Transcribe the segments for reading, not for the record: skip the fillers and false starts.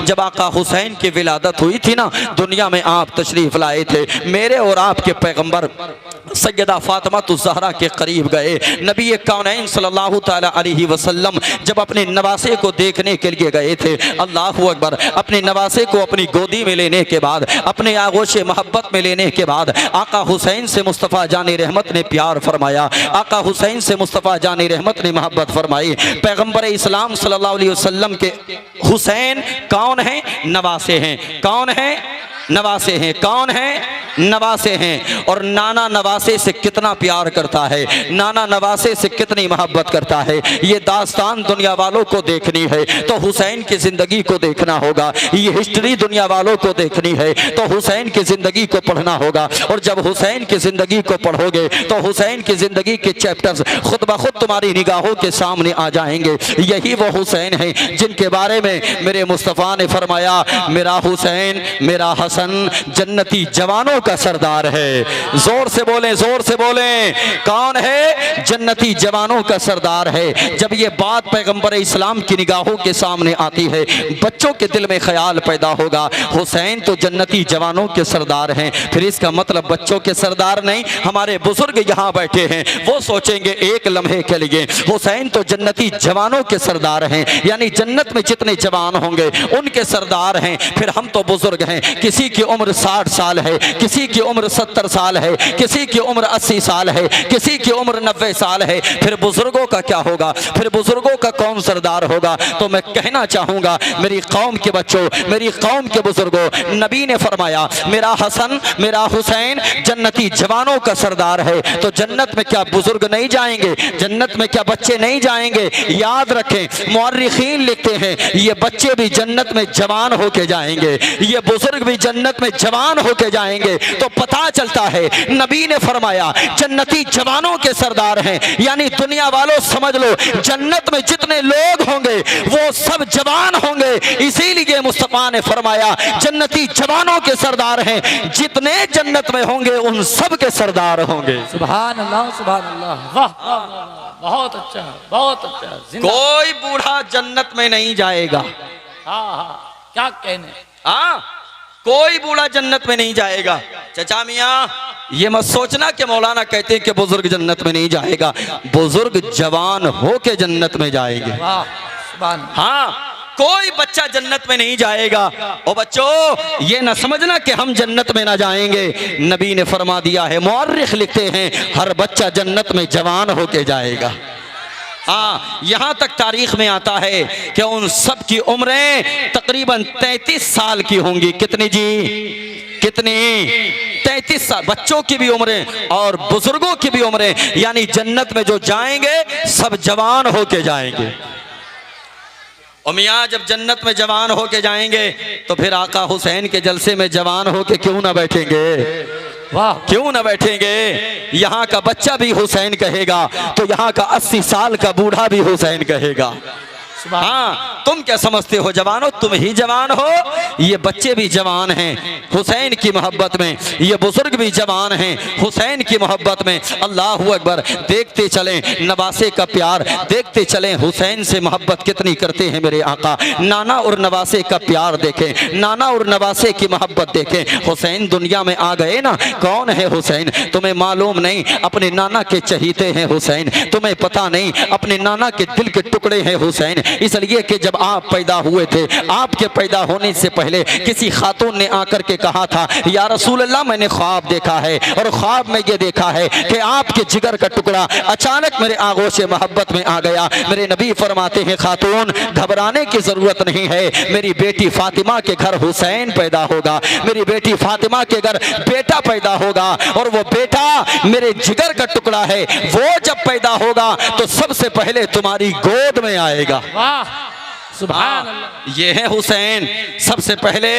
जब आका हुसैन की विलादत हुई थी ना, दुनिया में आप तशरीफ लाए थे, मेरे और आपके पैगंबर सैयदा फातिमा ज़हरा के करीब गए। नबी कौनैन सल्लल्लाहु तआला अलैहि वसल्लम जब अपने नवासे को देखने के लिए गए थे, अल्लाहु अकबर, अपने नवासे को अपनी गोदी में लेने के बाद, अपने आगोश मोहब्बत में लेने के बाद आका हुसैन से मुस्तफ़ा जाने रहमत ने प्यार फरमाया, आका हुसैन से मुस्तफ़ा जाने रहमत ने मोहब्बत फरमाई। पैगंबर इस्लाम सल्लल्लाहु अलैहि वसल्लम के हुसैन कौन हैं? नवासे हैं। कौन हैं? नवासे हैं। कौन है? नवासे हैं। और नाना नवासे से कितना प्यार करता है, नाना नवासे से कितनी मोहब्बत करता है, ये दास्तान दुनिया वालों को देखनी है तो हुसैन की ज़िंदगी को देखना होगा। ये हिस्ट्री दुनिया वालों को देखनी है तो हुसैन की ज़िंदगी को पढ़ना होगा। और जब हुसैन की ज़िंदगी को पढ़ोगे तो हुसैन की ज़िंदगी के चैप्टर्स खुद ब खुद तुम्हारी निगाहों के सामने आ जाएंगे। यही वो हुसैन हैं जिनके बारे में मेरे मुस्तफ़ा ने फरमाया, मेरा हुसैन, मेरा हसन जन्नती जवानों का सरदार है। जोर से बोलें, जोर से बोलें, कौन है? जन्नती जवानों का सरदार है। जब ये बात पैगंबर इस्लाम की निगाहों के सामने आती है, बच्चों के दिल में ख्याल पैदा होगा, हुसैन तो जन्नती जवानों के सरदार हैं। फिर इसका मतलब बच्चों के सरदार नहीं, हमारे बुजुर्ग यहाँ बैठे हैं, वो सोचेंगे एक लम्हे के लिए हुसैन तो जन्नती जवानों के सरदार हैं, यानी जन्नत में जितने जवान होंगे उनके सरदार हैं। फिर हम तो बुजुर्ग हैं, किसी की उम्र 60 साल है, किसी की उम्र 70 साल है, किसी की उम्र 80 साल है, किसी की उम्र 90 साल है। फिर बुजुर्गों का क्या होगा? फिर बुजुर्गों का कौन सरदार होगा? तो मैं कहना चाहूंगा मेरी कौम के बच्चों, मेरी कौम के बुजुर्गों, नबी ने फरमाया मेरा हसन, मेरा हुसैन जन्नती जवानों का सरदार है। तो जन्नत में क्या बुजुर्ग नहीं जाएंगे? जन्नत में क्या बच्चे नहीं जाएंगे? याद रखें, मुअर्रिखीन लिखते हैं ये बच्चे भी जन्नत में जवान होके जाएंगे, ये बुजुर्ग भी जन्नत में जवान होके जाएंगे। तो पता चलता है नबी ने फरमाया जन्नती जवानों के सरदार हैं, यानी दुनिया वालों समझ लो जन्नत में जितने लोग होंगे वो सब जवान होंगे। इसीलिए मुस्तफा ने फरमाया जन्नती जवानों के सरदार हैं, जितने जन्नत में होंगे उन सब के सरदार होंगे। सुभान अल्लाह, सुभान अल्लाह, वाह, बहुत अच्छा, बहुत अच्छा। कोई बूढ़ा जन्नत में नहीं जाएगा। हाँ हाँ, क्या कहने, हाँ, कोई बूढ़ा जन्नत में नहीं जाएगा। चचा मियाँ ये मत सोचना कि मौलाना कहते हैं कि बुजुर्ग जन्नत में नहीं जाएगा, बुजुर्ग जवान हो के जन्नत में जाएंगे। वाह, सुभान। हाँ, कोई बच्चा जन्नत में नहीं जाएगा। और बच्चों ये ना समझना कि हम जन्नत में ना जाएंगे, नबी ने फरमा दिया है, मुअर्रिख लिखते हैं हर बच्चा जन्नत में जवान होके जाएगा। हाँ, यहाँ तक तारीख में आता है कि उन सब की उम्रें तकरीबन 33 साल की होंगी। कितनी जी? कितनी? 33 साल। बच्चों की भी उम्रें और बुजुर्गों की भी उम्रें, यानी जन्नत में जो जाएंगे सब जवान होके जाएंगे। और मियाँ जब जन्नत में जवान होके जाएंगे तो फिर आका हुसैन के जलसे में जवान होके क्यों ना बैठेंगे? वाह, क्यों ना बैठेंगे? यहाँ का बच्चा भी हुसैन कहेगा तो यहाँ का 80 साल का बूढ़ा भी हुसैन कहेगा। हाँ, तुम क्या समझते हो जवानों? तुम ही जवान हो, ये बच्चे भी जवान हैं हुसैन की मोहब्बत में, ये बुजुर्ग भी जवान हैं हुसैन की मोहब्बत में। अल्लाहू अकबर। देखते चलें नवासे का प्यार, देखते चलें हुसैन से मोहब्बत कितनी करते हैं मेरे आका। नाना और नवासे का प्यार देखें, नाना और नवासे की मोहब्बत देखें। हुसैन दुनिया में आ गए ना, कौन है हुसैन? तुम्हें मालूम नहीं, अपने नाना के चहीते हैं हुसैन, तुम्हें पता नहीं अपने नाना के दिल के टुकड़े हैं हुसैन। इसलिए कि जब आप पैदा हुए थे, आपके पैदा होने से पहले किसी खातून ने आकर के कहा था या रसूल अल्लाह मैंने ख्वाब देखा है और ख्वाब में ये देखा है कि आपके जिगर का टुकड़ा अचानक मेरे आगोश मोहब्बत में आ गया। मेरे नबी फरमाते हैं खातून घबराने की जरूरत नहीं है, मेरी बेटी फातिमा के घर हुसैन पैदा होगा, मेरी बेटी फातिमा के घर बेटा पैदा होगा और वो बेटा मेरे जिगर का टुकड़ा है, वो जब पैदा होगा तो सबसे पहले तुम्हारी गोद में आएगा। सुभान अल्लाह। ये है हुसैन, सबसे पहले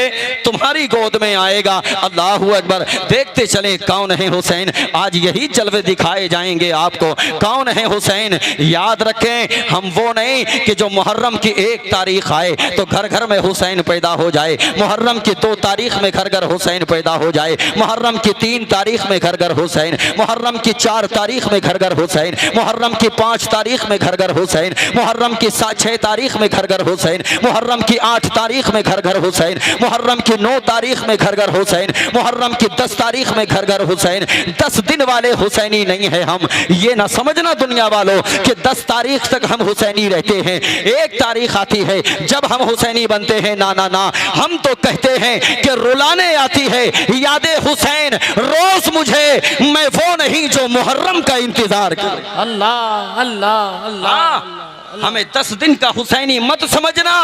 तुम्हारी गोद में आएगा। अल्लाहू अकबर। देखते चले कौन है हुसैन, आज यही जलवे दिखाए जाएंगे आपको। कौन है हुसैन? याद रखें, हम वो नहीं कि जो मुहर्रम की 1 तारीख आए तो घर घर में हुसैन पैदा हो जाए, मुहर्रम की 2 तारीख में घर घर हुसैन पैदा हो जाए, मुहर्रम की 3 तारीख में घर घर हुसैन, मुहर्रम की 4 तारीख में घर घर हुसैन, मुहर्रम की 5 तारीख में घर घर हुसैन, मुहर्रम की 6 तारीख में घर घर हुसैन, मुहर्रम की 8 तारीख में घर घर हुसैन, मुहर्रम की 9 तारीख में घर घर हुसैन, मुहर्रम की 10 तारीख में घर घर हुसैन। 10 दिन वाले हुसैनी नहीं है हम, ये ना समझना दुनिया वालों कि 10 तारीख तक हम हुसैनी रहते हैं। एक तारीख आती है जब हम हुसैनी बनते हैं। ना ना ना, हम तो कहते हैं कि रुलाने आती है यादे हुसैन रोज मुझे, मैं वो नहीं जो मुहर्रम का इंतजार कर। अल्लाह अल्लाह अल्लाह। हमें 10 दिन का हुसैनी मत समझना,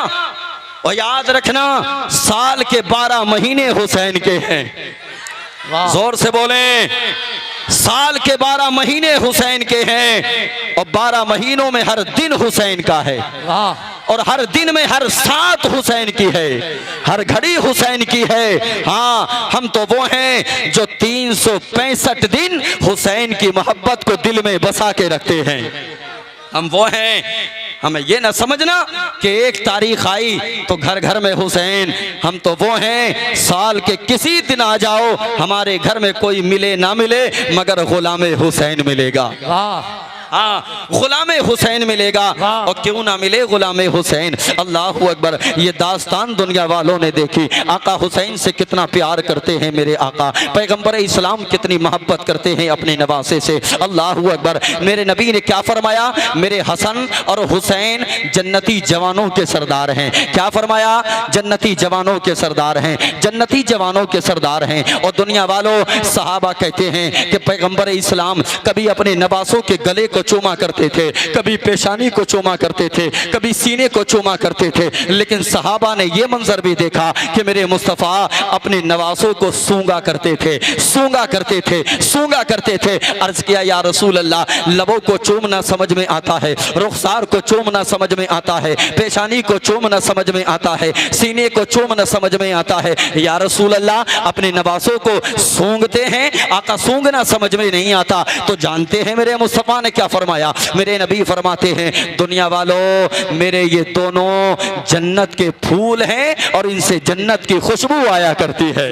और याद रखना साल के 12 महीने हुसैन के हैं। जोर से बोले, साल के 12 महीने हुसैन के हैं, और 12 महीनों में हर दिन हुसैन का है, और हर दिन में हर साथ हुसैन की है, हर घड़ी हुसैन की है। हाँ, हम तो वो हैं जो 365 दिन हुसैन की मोहब्बत को दिल में बसा के रखते हैं। हम वो हैं, हमें ये ना समझना कि एक तारीख आई तो घर घर में हुसैन। हम तो वो हैं, साल के किसी दिन आ जाओ, हमारे घर में कोई मिले ना मिले मगर गुलाम हुसैन मिलेगा। हाँ, गुलाम हुसैन मिलेगा, और क्यों ना मिले गुलाम हुसैन। अल्लाह अकबर। ये दास्तान दुनिया वालों ने देखी, आका हुसैन से कितना प्यार करते हैं मेरे आका, पैगंबर इस्लाम कितनी मोहब्बत करते हैं अपने नवासे से। अल्लाह अकबर। मेरे नबी ने क्या फरमाया, मेरे हसन और हुसैन जन्नती जवानों के सरदार हैं। क्या फरमाया, जन्नती जवानों के सरदार हैं, जन्नती जवानों के सरदार हैं। और दुनिया वालों, सहाबा कहते हैं कि पैगंबर इस्लाम कभी अपने नवासों के गले को चूमा करते थे, कभी पेशानी को चूमा करते थे, कभी सीने को चूमा करते थे, लेकिन सहाबा ने यह मंजर भी देखा कि मेरे मुस्तफ़ा अपने नवासों को सूंगा करते थे, सूंगा करते थे, सूंगा करते थे। अर्ज किया, या रसूल अल्लाह, लबों को चूमना समझ में आता है, रुखसार को चूमना समझ में आता है, पेशानी को चूमना समझ में आता है, सीने को चूमना समझ में आता है। या रसूल अल्लाह, अपने नवासों को सूंघते हैं, आका सूंघना समझ में नहीं आता। तो जानते हैं मेरे मुस्तफ़ा ने क्या फरमाया, मेरे नबी फरमाते हैं, दुनिया वालों, मेरे ये दोनों जन्नत के फूल हैं और इनसे जन्नत की खुशबू आया करती है।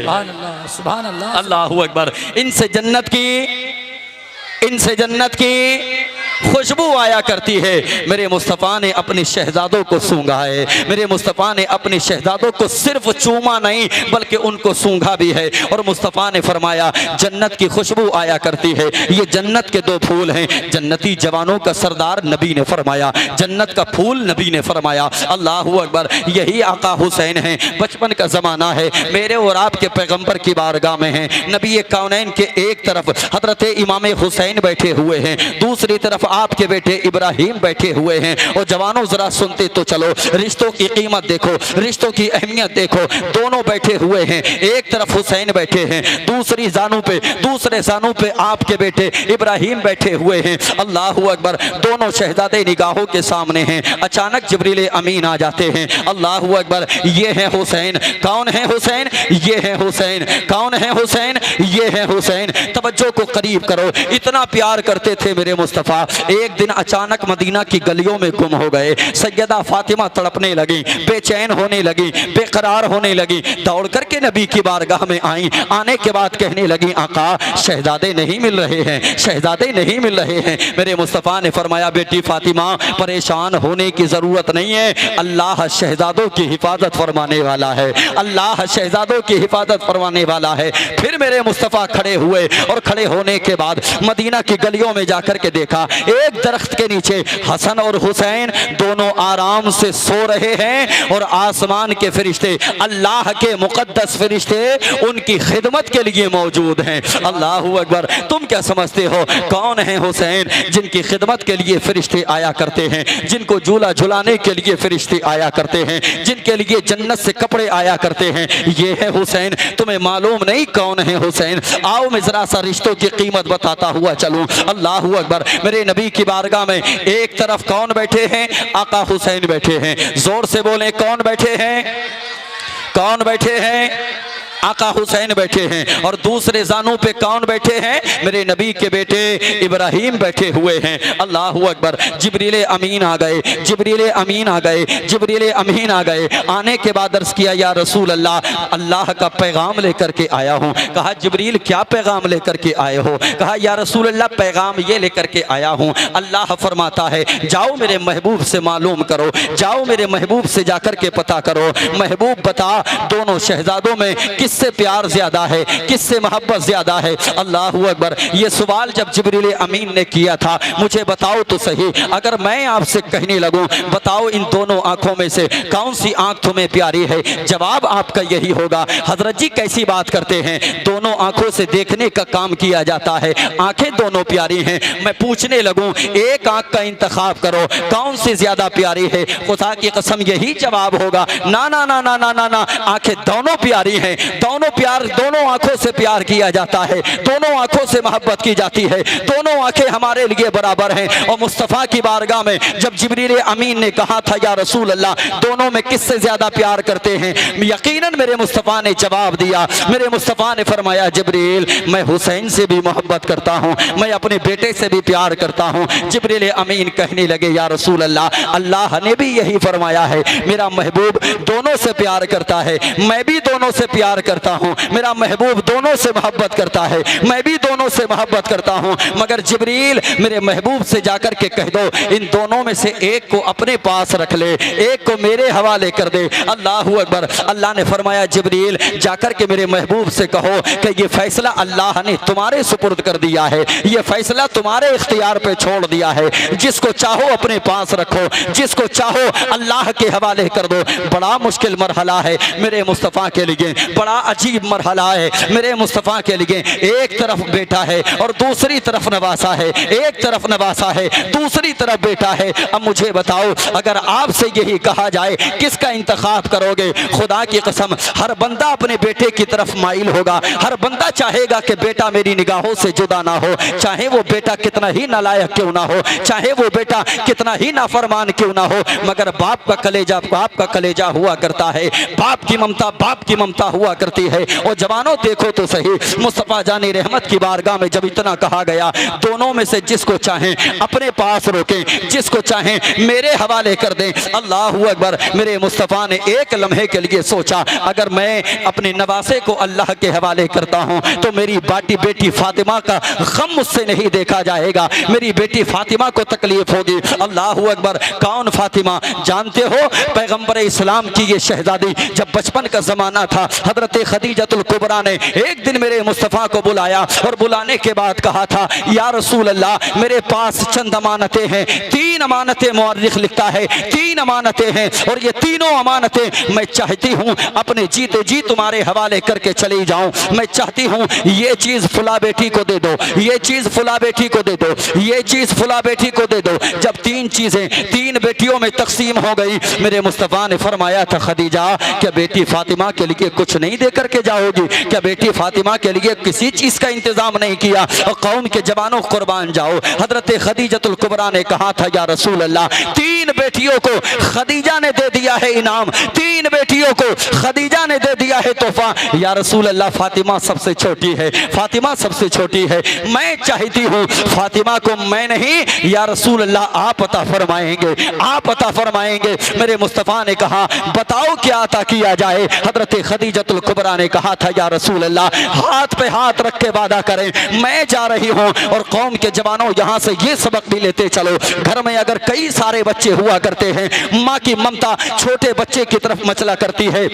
सुभान अल्लाह, अल्लाहू अकबर। इनसे जन्नत की खुशबू आया करती है। मेरे मुस्तफ़ा ने अपने शहजादों को सूंघा है, मेरे मुस्तफ़ा ने अपने शहजादों को सिर्फ चूमा नहीं बल्कि उनको सूंघा भी है। और मुस्तफ़ा ने फरमाया, जन्नत की खुशबू आया करती है। ये जन्नत के 2 फूल हैं, जन्नती जवानों का सरदार नबी ने फरमाया, जन्नत का फूल नबी ने फरमाया। अल्लाहू अकबर। यही आका हुसैन हैं। बचपन का ज़माना है, मेरे और आपके पैगंबर की बारगाह में हैं। नबी कौनैन के एक तरफ हज़रत इमाम हुसैन बैठे हुए हैं, दूसरी तरफ आपके बेटे इब्राहिम बैठे हुए हैं। और जवानों, जरा सुनते तो चलो, रिश्तों की कीमत देखो, रिश्तों की अहमियत देखो। दोनों बैठे हुए हैं, एक तरफ हुसैन बैठे हैं, दूसरे जानू पे आपके बेटे इब्राहिम बैठे हुए हैं। अल्लाहू अकबर। दोनों शहजादे निगाहों के सामने हैं। अचानक जिब्रील अमीन आ जाते हैं। अल्लाहू अकबर। ये है हुसैन। कौन है हुसैन? ये है हुसैन। कौन है हुसैन? ये है हुसैन। तवज्जो को करीब करो, इतना प्यार करते थे मेरे मुस्तफ़ा। एक दिन अचानक मदीना की गलियों में गुम हो गए। सैयदा फातिमा तड़पने लगी, बेचैन होने लगी, बेकरार होने लगी। दौड़ करके नबी की बारगाह में आई। आने के बाद कहने लगी, आका, शहजादे नहीं मिल रहे हैं, शहजादे नहीं मिल रहे हैं। मेरे मुस्तफ़ा ने फरमाया, बेटी फातिमा, परेशान होने की ज़रूरत नहीं है, अल्लाह शहजादों की हिफाजत फरमाने वाला है, अल्लाह शहजादों की हिफाजत फरमाने वाला है। फिर मेरे मुस्तफ़ा खड़े हुए, और खड़े होने के बाद मदीना की गलियों में जाकर के देखा, एक दरख्त के नीचे हसन और हुसैन दोनों आराम से सो रहे हैं, और आसमान के फरिश्ते, अल्लाह के मुकद्दस फरिश्ते उनकी खिदमत के लिए मौजूद हैं। अल्लाहू अकबर। तुम क्या समझते हो कौन है हुसैन? जिनकी खिदमत के लिए फरिश्ते आया करते हैं, जिनको झूला झुलाने के लिए फरिश्ते आया करते हैं, जिनके लिए जन्नत से कपड़े आया करते हैं, ये है हुसैन। तुम्हें मालूम नहीं कौन है हुसैन? आओ मैं जरा सा रिश्तों की कीमत बताता हुआ चलूं। अल्लाहू अकबर। मेरे नबी की बारगाह में एक तरफ कौन बैठे हैं? आका हुसैन बैठे हैं। जोर से बोले, कौन बैठे हैं? कौन बैठे हैं? आका हुसैन बैठे हैं और दूसरे जानों पे कौन बैठे हैं? मेरे नबी के बेटे इब्राहिम बैठे हुए हैं। अल्लाह अकबर। जिब्रील अमीन आ गए, जिब्रील अमीन आ गए, जिब्रील अमीन आ गए। आने के बाद अर्ज किया, या रसूल अल्लाह, अल्लाह का पैगाम लेकर के आया हूँ। कहा जिब्रील क्या पैगाम लेकर के आए हो? कहा या रसूल अल्लाह, पैगाम ये लेकर के आया हूँ, अल्लाह फरमाता है जाओ मेरे महबूब से मालूम करो, जाओ मेरे महबूब से जाकर के पता करो, महबूब बता दोनों शहजादों में किससे प्यार ज्यादा है, किससे मोहब्बत ज्यादा है। अल्लाह अकबर। ये सवाल जब जिब्रील अमीन ने किया था, मुझे बताओ तो सही, अगर मैं आपसे कहने लगूं बताओ इन दोनों आंखों में से कौन सी आंख तुम्हें प्यारी है, जवाब आपका यही होगा। हजरत जी कैसी बात करते हैं, दोनों आंखों से देखने का काम किया जाता है, आंखें दोनों प्यारी हैं। मैं पूछने लगूं एक आंख का इंतखाब करो, कौन सी ज्यादा प्यारी है, खुदा की कसम यही जवाब होगा, ना ना ना ना ना ना ना, आंखें दोनों प्यारी हैं, दोनों प्यार, दोनों आंखों से प्यार किया जाता है, दोनों आंखों से मोहब्बत की जाती है, दोनों आंखें हमारे लिए बराबर हैं। और मुस्तफ़ा की बारगाह में जब जिब्रील अमीन ने कहा था या रसूल अल्लाह, दोनों में किससे ज्यादा प्यार करते हैं, यकीनन मेरे मुस्तफ़ा ने जवाब दिया, मेरे मुस्तफ़ा ने फरमाया जिब्रील मैं हुसैन से भी मोहब्बत करता हूँ, मैं अपने बेटे से भी प्यार करता हूँ। जिब्रील अमीन कहने लगे या रसूल अल्लाह, अल्लाह ने भी यही फरमाया है, मेरा महबूब दोनों से प्यार करता है, मैं भी दोनों से प्यार करता हूँ, मेरा महबूब दोनों से मोहब्बत करता है, मैं भी दोनों से मोहब्बत करता हूँ। मगर जिब्रील मेरे महबूब से जाकर के कह दो इन दोनों में से एक को अपने पास रख ले, एक को मेरे हवाले कर दे। अल्लाह अकबर। अल्लाह ने फरमाया जिब्रील जाकर के मेरे महबूब से कहो कि ये फैसला अल्लाह ने तुम्हारे सुपुर्द कर दिया है, ये फैसला तुम्हारे इख्तियार पे छोड़ दिया है, जिसको चाहो अपने पास रखो, जिसको चाहो अल्लाह के हवाले कर दो। बड़ा मुश्किल मरहला है मेरे मुस्तफ़ा के लिए, बड़ा अजीब मरहला है मेरे मुस्तफ़ा के लिए। एक तरफ बेटा है और दूसरी तरफ नवासा है, एक तरफ नवासा है दूसरी तरफ बेटा है। अब मुझे बताओ अगर आपसे यही कहा जाए किसका इंतखाब करोगे, खुदा की कसम हर बंदा अपने बेटे की तरफ माइल होगा, हर बंदा चाहेगा कि बेटा मेरी निगाहों से जुदा ना हो, चाहे वो बेटा कितना ही नालायक क्यों ना हो, चाहे वो बेटा कितना ही नाफरमान क्यों ना हो। मगर बाप का कलेजा हुआ करता है, बाप की ममता हुआ करती है। और जवानों देखो तो सही, मुस्तफ़ा जानी रहमत की बारगाह में जब इतना कहा गया, दोनों में से जिसको चाहें अपने पास रोकें, जिसको चाहें मेरे हवाले कर दें। अल्लाह अकबर। मेरे मुस्तफ़ा ने एक लम्हे के लिए सोचा अगर मैं अपने नवासे को अल्लाह के हवाले करता हूँ तो मेरी बेटी फातिमा का गम मुझसे नहीं देखा जाएगा, मेरी बेटी फातिमा को तकलीफ होगी। अल्लाह अकबर। कौन फातिमा जानते हो? पैगंबर इस्लाम की ये शहजादी, जब बचपन का जमाना था हजरत खदीजतुल कुबरा ने एक दिन मेरे मुस्तफ़ा को बुलाया और बुलाने के बाद कहा था या रसूल अल्लाह मेरे पास चंद अमानतें हैं, 3 अमानतें मुअर्रिख लिखता है, 3 अमानतें हैं और ये तीनों अमानतें मैं चाहती हूँ अपने जीते जी तुम्हारे हवाले करके चली जाऊँ। मैं चाहती हूँ ये चीज़ फुला बेटी को दे दो, ये चीज़ फुला बेटी को दे दो, ये चीज़ फुला बेटी को दे दो। जब 3 चीज़ें 3 बेटियों में तकसीम हो गई, मेरे मुस्तफ़ा ने फरमाया था खदीजा क्या बेटी फातिमा के लिए कुछ नहीं दे करके जाओगी? क्या बेटी फातिमा के लिए किसी चीज़ का इंतज़ाम नहीं किया? और कौम के जवानों कुर्बान जाओ। हजरत खदीजतुल कुबरा ने कहा था या रसूल अल्लाह 3 बेटियों को खदीजा ने दे दिया है इनाम, 3 बेटियों को खदीजा ने दे दिया है तोहफा। या रसूल अल्लाह फातिमा सबसे छोटी है, फातिमा सबसे छोटी है, मैं चाहती हूँ फातिमा को मैं नहीं या रसूल अल्लाह आप अता फरमाएंगे, आप अता फरमाएंगे। मेरे मुस्तफ़ा ने कहा बताओ क्या अता किया जाए? हजरत खदीजतुल कुबरा ने कहा था या रसूल अल्लाह हाथ पे हाथ रख के वादा करें, मैं जा रही हूँ। और कौम के जवानों यहाँ से ये सबक भी लेते चलो, घर में अगर कई सारे बच्चे हुआ करते हैं, माँ की ममता छोटे बच्चे की तरफ मचला करती है,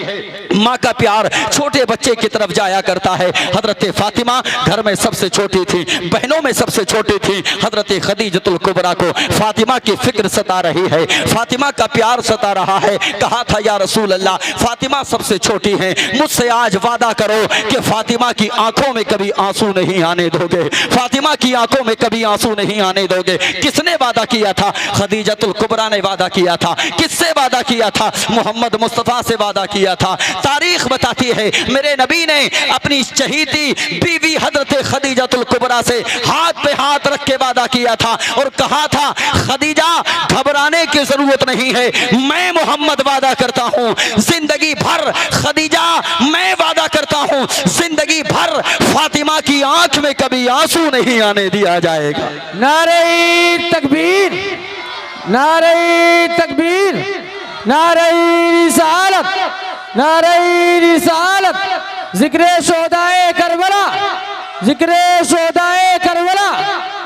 माँ का प्यार छोटे बच्चे की तरफ जाया करता है। हजरत फातिमा घर में सबसे छोटी थी, बहनों में सबसे छोटी थी। हजरत खदीजतुल कुबरा को फातिमा की फिक्र सता रही है, फातिमा का प्यार सता रहा है। कहा था या रसूल अल्लाह फातिमा सबसे छोटी है, मुझसे आज वादा करो कि फातिमा की आंखों में कभी आंसू नहीं आने दोगे, फातिमा की आंखों में कभी आंसू नहीं आने दोगे। किसने वादा किया था? खदीजतुल कुबरा ने वादा किया था। किससे वादा किया था? मोहम्मद मुस्तफ़ा से वादा किया था। तारीख बताती है मेरे नबी ने अपनी चहीती बीवी हजरत खदीजतुल कुबरा से हाथ पे हाथ रख के वादा किया था और कहा था खदीजा घबराने की जरूरत नहीं है, मैं मोहम्मद वादा करता हूँ जिंदगी भर, खदीजा मैं वादा करता हूँ जिंदगी भर फातिमा की आंख में कभी आंसू नहीं आने दिया जाएगा। नारे तकबीर, नारे तकबीर, नारे रिसालत, नारे रिसालत, जिक्रे शोदाए करबला, जिक्रे शोदाए करबला,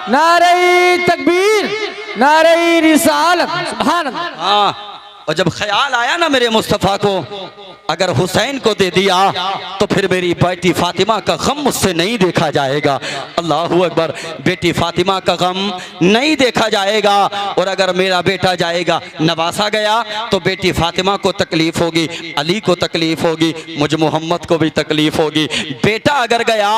नारे तकबीर, नारे रिसालत। सुभान अल्लाह। हाँ, और जब ख्याल आया ना मेरे मुस्तफ़ा को अगर हुसैन को दे दिया तो फिर मेरी बेटी फातिमा का गम मुझसे नहीं देखा जाएगा। अल्लाहू अकबर। बेटी फातिमा का गम नहीं देखा जाएगा। और अगर मेरा बेटा जाएगा, नवासा गया, तो बेटी फातिमा को तकलीफ होगी, अली को तकलीफ होगी, मुझ मोहम्मद को भी तकलीफ होगी। बेटा अगर गया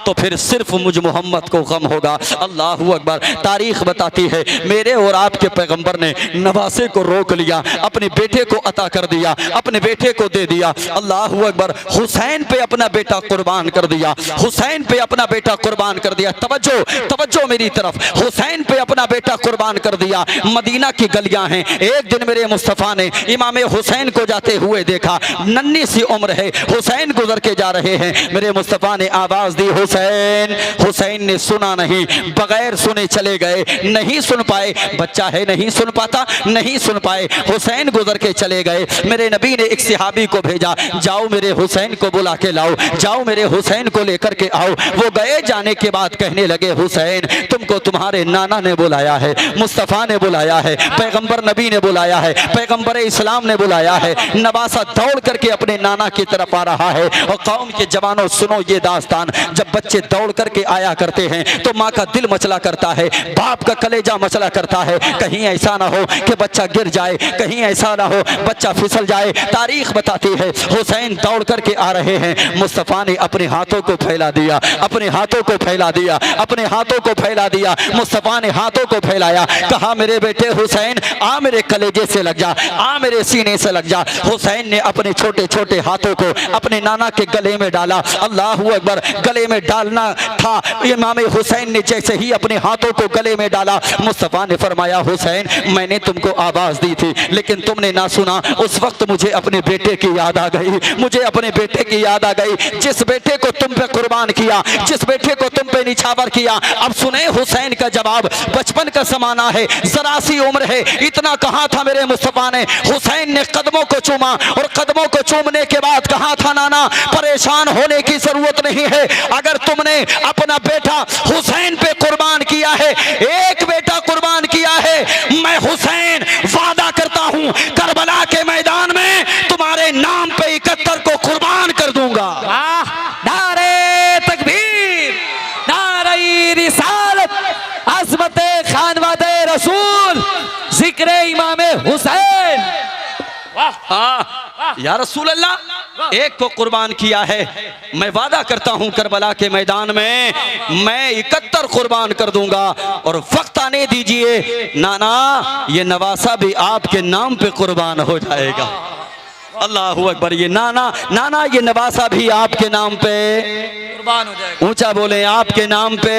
तो फिर सिर्फ मुझ मोहम्मद को गम होगा। अल्लाहू अकबर। तारीख बताती है मेरे और आपके पैगंबर ने नवासे को रोक लिया, अपने बेटे को अता कर दिया, अपने बेटे को दे दिया। अल्लाहू अकबर। हुसैन पे अपना बेटा कुर्बान कर दिया, हुसैन पे अपना बेटा कुर्बान कर दिया। तवज्जो तवज्जो मेरी तरफ। हुसैन पे अपना बेटा कुर्बान कर दिया। मदीना की गलियां हैं। एक दिन मेरे मुस्तफ़ा ने इमाम हुसैन को जाते हुए देखा, नन्ही सी उम्र है, हुसैन गुजर के जा रहे हैं। मेरे मुस्तफ़ा ने आवाज दी, हुसैन। हुसैन ने सुना नहीं, बगैर सुने चले गए, नहीं सुन पाए। बच्चा है, नहीं सुन पाता, नहीं सुन पाए। हुसैन गुजर के चले गए। मेरे नबी ने एक सहाबी को भेजा, जाओ मेरे हुसैन को बुला के लाओ, जाओ मेरे हुसैन को लेकर के आओ। वो गए, जाने के बाद कहने लगे, हुसैन तुमको तुम्हारे नाना ने बुलाया है, मुस्तफ़ा ने बुलाया है, पैगंबर नबी ने बुलाया है, पैगंबर इस्लाम ने बुलाया है। नवासा दौड़ करके अपने नाना की तरफ आ रहा है। और कौम के जवानों सुनो ये दास्तान, जब बच्चे दौड़ करके आया करते हैं तो माँ का दिल मचला करता है, बाप का कलेजा मचला करता है। कहीं ऐसा ना हो कि बच्चा गिर जाए, कहीं ऐसा ना हो बच्चा फिसल जाए। तारीख बताती है हुसैन दौड़ करके आ रहे हैं। मुस्तफ़ा ने अपने हाथों को फैला दिया, अपने हाथों को फैला दिया, अपने हाथों को फैला दिया। मुस्तफ़ा ने हाथों को फैलाया, कहा मेरे बेटे हुसैन आ मेरे कलेजे से लग जा, आ मेरे सीने से लग जा। हुसैन ने अपने छोटे छोटे हाथों को अपने नाना के गले में डाला। अल्लाहू अकबर। गले में डालना था, इमाम हुसैन ने जैसे ही अपने हाथों को गले में डाला, मुस्तफ़ा ने फरमाया, हुसैन मैंने तुमको आवाज दी थी लेकिन तुमने ना सुना। उस वक्त मुझे अपने बेटे की याद आ गई, मुझे अपने बेटे की याद आ गई, जिस बेटे को तुम पे कुर्बान किया, जिस बेटे को तुम पे निछावर किया। अब सुने हुसैन का जवाब। बचपन का समाना है, जरा सी उम्र है, इतना कहा था मेरे मुस्तफ़ा ने। हुसैन ने कदमों को चूमा और कदमों को चूमने के बाद कहा था, नाना परेशान होने की जरूरत नहीं है। अगर तुमने अपना बेटा हुसैन पे कुर्बान किया है, एक बेटा कुर्बान किया है, मैं हुसैन वादा करता हूं करबला के मैदान में तुम्हारे नाम पे 71 को कुर्बान कर दूंगा। नारे तकबीर, नारे रिसालत, अज़मत खानवादे रसूल, जिक्र इमाम हुसैन। हाँ या रसूल अल्लाह, एक को कुर्बान किया है, मैं वादा करता हूं करबला के मैदान में मैं 71 कुर्बान कर दूंगा। और वक्त आने दीजिए नाना, ये नवासा भी आपके नाम पे कुर्बान हो जाएगा। अल्लाहू अकबर। ये नाना, नाना ये नवासा भी आपके नाम पे कुर्बान हो जाएगा। ऊंचा बोले, आपके नाम पे,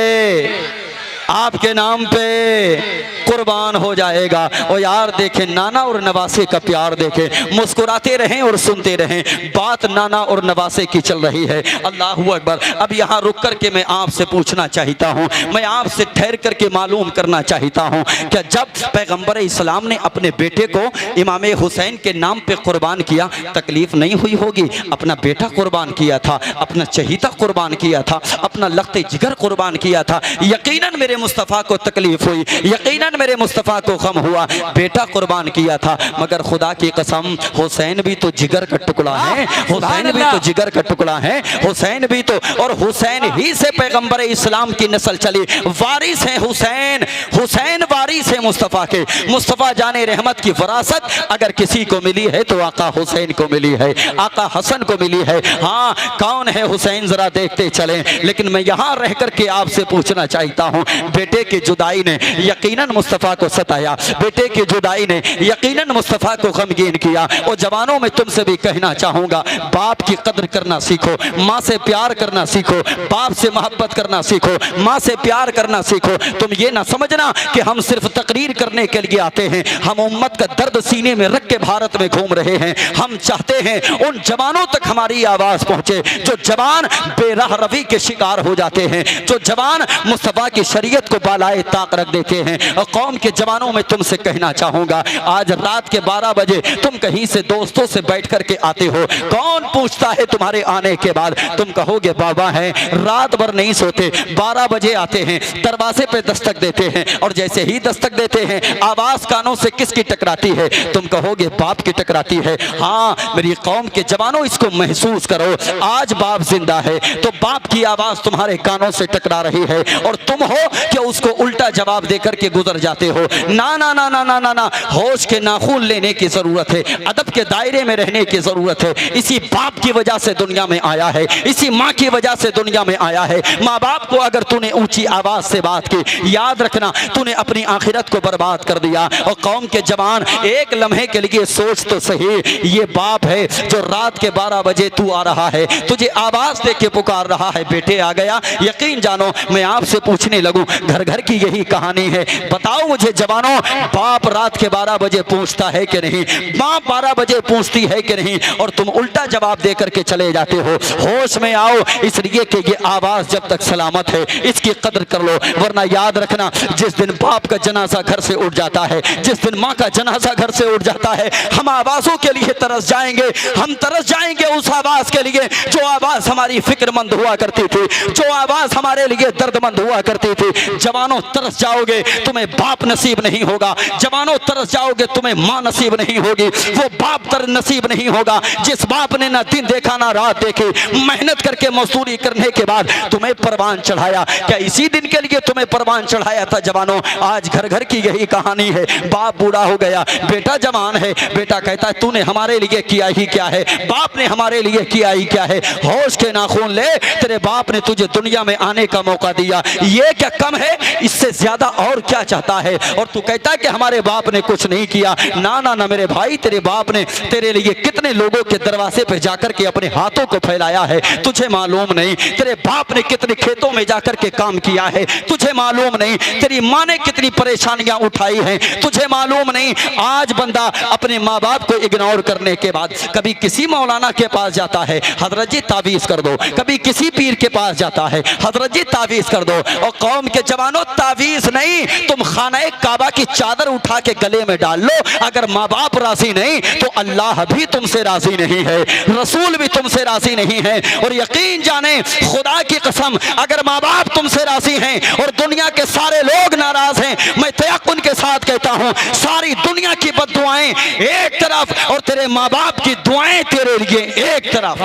आपके नाम पे कुर्बान हो जाएगा। और यार देखें नाना और नवासे का प्यार देखें, मुस्कुराते रहें और सुनते रहें। बात नाना और नवासे की चल रही है। अल्लाहू अकबर। अब यहाँ रुक कर के मैं आपसे पूछना चाहता हूँ, मैं आपसे ठहर करके मालूम करना चाहता हूँ, क्या जब पैगंबर इस्लाम ने अपने बेटे को इमाम हुसैन के नाम पे कुर्बान किया, तकलीफ नहीं हुई होगी? अपना बेटा कुर्बान किया था, अपना चहीता कुर्बान किया था, अपना लखते जिगर कुर्बान किया था। यकीनन मेरे मुस्तफ़ा को तकलीफ हुई, यकीनन मेरे मुस्तफ़ा को गम हुआ, बेटा कुर्बान किया था। मगर खुदा की कसम, हुसैन भी तो जिगर का टुकड़ा है, हुसैन भी तो जिगर का टुकड़ा है, हुसैन भी तो, और हुसैन ही से पैगंबर इस्लाम की नस्ल चली। वारिस है हुसैन, हुसैन वारिस है मुस्तफ़ा के। मुस्तफ़ा जाने रहमत की वरासत अगर किसी को मिली है तो आका हुसैन को मिली है, आका हसन को मिली है। हाँ, कौन है हुसैन जरा देखते चलें। लेकिन मैं यहाँ रह करके आपसे पूछना चाहता हूँ, बेटे की जुदाई ने यकीनन मुस्तफ़ा को सताया, बेटे की जुदाई ने यकीनन मुस्तफ़ा को गमगीन किया। और जवानों में तुमसे भी कहना चाहूँगा, बाप की कदर करना सीखो, माँ से प्यार करना सीखो, बाप से मोहब्बत करना सीखो, माँ से प्यार करना सीखो। तुम ये ना समझना कि हम सिर्फ तकरीर करने के लिए आते हैं, हम उम्मत का दर्द सीने में रख के भारत में घूम रहे हैं। हम चाहते हैं उन जवानों तक हमारी आवाज़ पहुँचे जो जवान बेराह रवी के शिकार हो जाते हैं, जो जवान मुस्तफ़ा की शरीयत को बालाए ताक रख देते हैं। और कौम के जवानों में तुमसे कहना चाहूँगा, आज रात के 12 बजे तुम कहीं से दोस्तों से बैठ करके आते हो, कौन पूछता है तुम्हारे आने के बाद? तुम कहोगे बाबा हैं, रात भर नहीं सोते, 12 बजे आते हैं, दरवाजे पे दस्तक देते हैं, और जैसे ही दस्तक देते हैं आवाज़ कानों से किसकी टकराती है? तुम कहोगे बाप की टकराती है। हाँ मेरी कौम के जवानों, इसको महसूस करो, आज बाप जिंदा है तो बाप की आवाज़ तुम्हारे कानों से टकरा रही है, और तुम हो कि उसको उल्टा जवाब देकर के गुजर जाते हो। ना ना ना ना ना ना ना, होश के नाखून लेने की ज़रूरत है, अदब के दायरे में रहने की ज़रूरत है। इसी बाप की वजह से दुनिया में आया है, इसी माँ की वजह से दुनिया में आया है। माँ बाप को अगर तूने ऊंची आवाज़ से बात की, याद रखना तूने अपनी आखिरत को बर्बाद कर दिया। और कौम के जवान, एक लम्हे के लिए सोच तो सही, ये बाप है जो रात के 12 बजे तू आ रहा है, तुझे आवाज़ दे के पुकार रहा है, बेटे आ गया। यकीन जानो मैं आपसे पूछने लगूं, घर घर की यही कहानी है। बताओ मुझे जवानों, बाप रात के 12 बजे पूछता है कि नहीं? माँ 12 बजे पूछती है कि नहीं? और तुम उल्टा जवाब दे करके चले जाते हो। होश में आओ, इसलिए कि ये आवाज़ जब तक सलामत है इसकी कदर कर लो, वरना याद रखना जिस दिन बाप का जनाजा घर से उठ जाता है, जिस दिन माँ का जनाजा घर से उठ जाता है, हम आवाज़ों के लिए तरस जाएंगे। हम तरस जाएंगे उस आवाज़ के लिए जो आवाज़ हमारी फिक्रमंद हुआ करती थी, जो आवाज़ हमारे लिए दर्दमंद हुआ करती थी। जवानों तरस जाओगे, तुम्हें बाप नसीब नहीं होगा। जवानों तरस जाओगे, तुम्हें माँ नसीब नहीं होगी। वो बाप तर नसीब नहीं होगा जिस बाप ने ना दिन देखा ना रात देखी, मेहनत करके मजदूरी करने के बाद तुम्हें परवान चढ़ाया। क्या इसी दिन के लिए तुम्हें परवान चढ़ाया था? जवानों, आज घर घर की यही कहानी है। बाप बूढ़ा हो गया, बेटा जवान है, बेटा कहता है तूने हमारे लिए किया ही क्या है, बाप ने हमारे लिए किया ही क्या है। होश के नाखून ले, तेरे बाप ने तुझे दुनिया में आने का मौका दिया, ये क्या कम है? इससे ज्यादा और क्या चाहता है? और तू कहता है कि हमारे बाप ने कुछ नहीं किया। ना ना ना मेरे भाई, तेरे बाप ने तेरे लिए कितने लोगों के दरवाजे पे जाकर के अपने हाथों को फैलाया है, तुझे मालूम नहीं? तेरे बाप ने कितने खेतों में जाकर के काम किया है, तुझे मालूम नहीं? तेरी माँ ने कितनी परेशानियां उठाई हैं, तुझे मालूम नहीं? आज बंदा अपने माँ बाप को इग्नोर करने के बाद कभी किसी मौलाना के पास जाता है, हजरत जी तावीज़ कर दो, कभी किसी पीर के पास जाता है, हजरत जी तावीज़ कर दो। और कौम के जवानों, तावीज़ नहीं, तुम खाने काबा की चादर उठा के गले में डाल लो। अगर माँ बाप राजी नहीं तो अल्लाह भी तुमसे राजी नहीं है, रसूल भी तुमसे राजी नहीं है। और यकीन जाने, खुदा की कसम, अगर माँ बाप तुमसे राजी हैं और दुनिया के सारे लोग नाराज हैं, मैं तयक्कुन के साथ कहता हूँ सारी दुनिया की बद्दुआएं एक तरफ और तेरे माँ बाप की दुआएं तेरे लिए एक तरफ।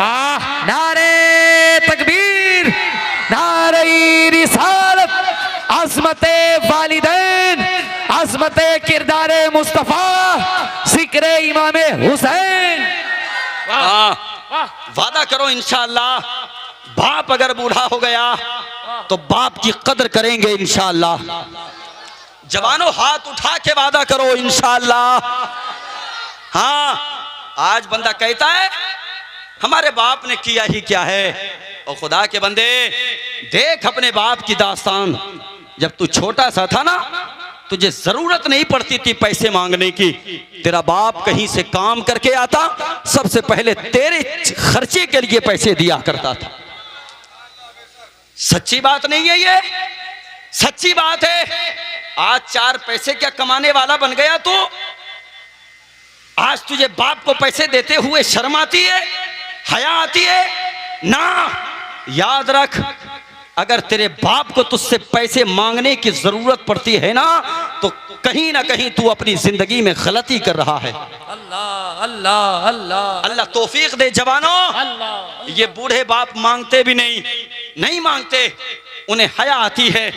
नारे तकबीर, नारे रिसालत, अज़मते वालिदैन, अज़मते किरदारे मुस्तफ़ा, ज़िक्रे इमाम हुसैन। वादा करो इंशाअल्लाह, बाप अगर बूढ़ा हो गया तो बाप की कदर करेंगे इंशाअल्लाह। जवानों, हाथ उठा के वादा करो इंशाअल्लाह। हाँ, आज बंदा कहता है हमारे बाप ने किया ही क्या है। और खुदा के बंदे, देख अपने बाप की दास्तान। जब तू छोटा सा था ना, तुझे जरूरत नहीं पड़ती थी पैसे मांगने की, तेरा बाप कहीं से काम करके आता, सबसे पहले तेरे खर्चे के लिए पैसे दिया करता था। सच्ची बात नहीं है ये? सच्ची बात है। आज 4 पैसे क्या कमाने वाला बन गया तू? आज तुझे बाप को पैसे देते हुए शर्म आती है, हया आती है? ना, याद रख, अगर तेरे बाप को तुझसे पैसे मांगने की जरूरत पड़ती है ना, तो कहीं ना कहीं तू अपनी जिंदगी में गलती कर रहा है। अल्लाह अल्लाह अल्लाह अल्लाह तौफीक दे जवानों। अल्लाह। ये बूढ़े बाप मांगते भी नहीं मांगते, उन्हें हया आती है।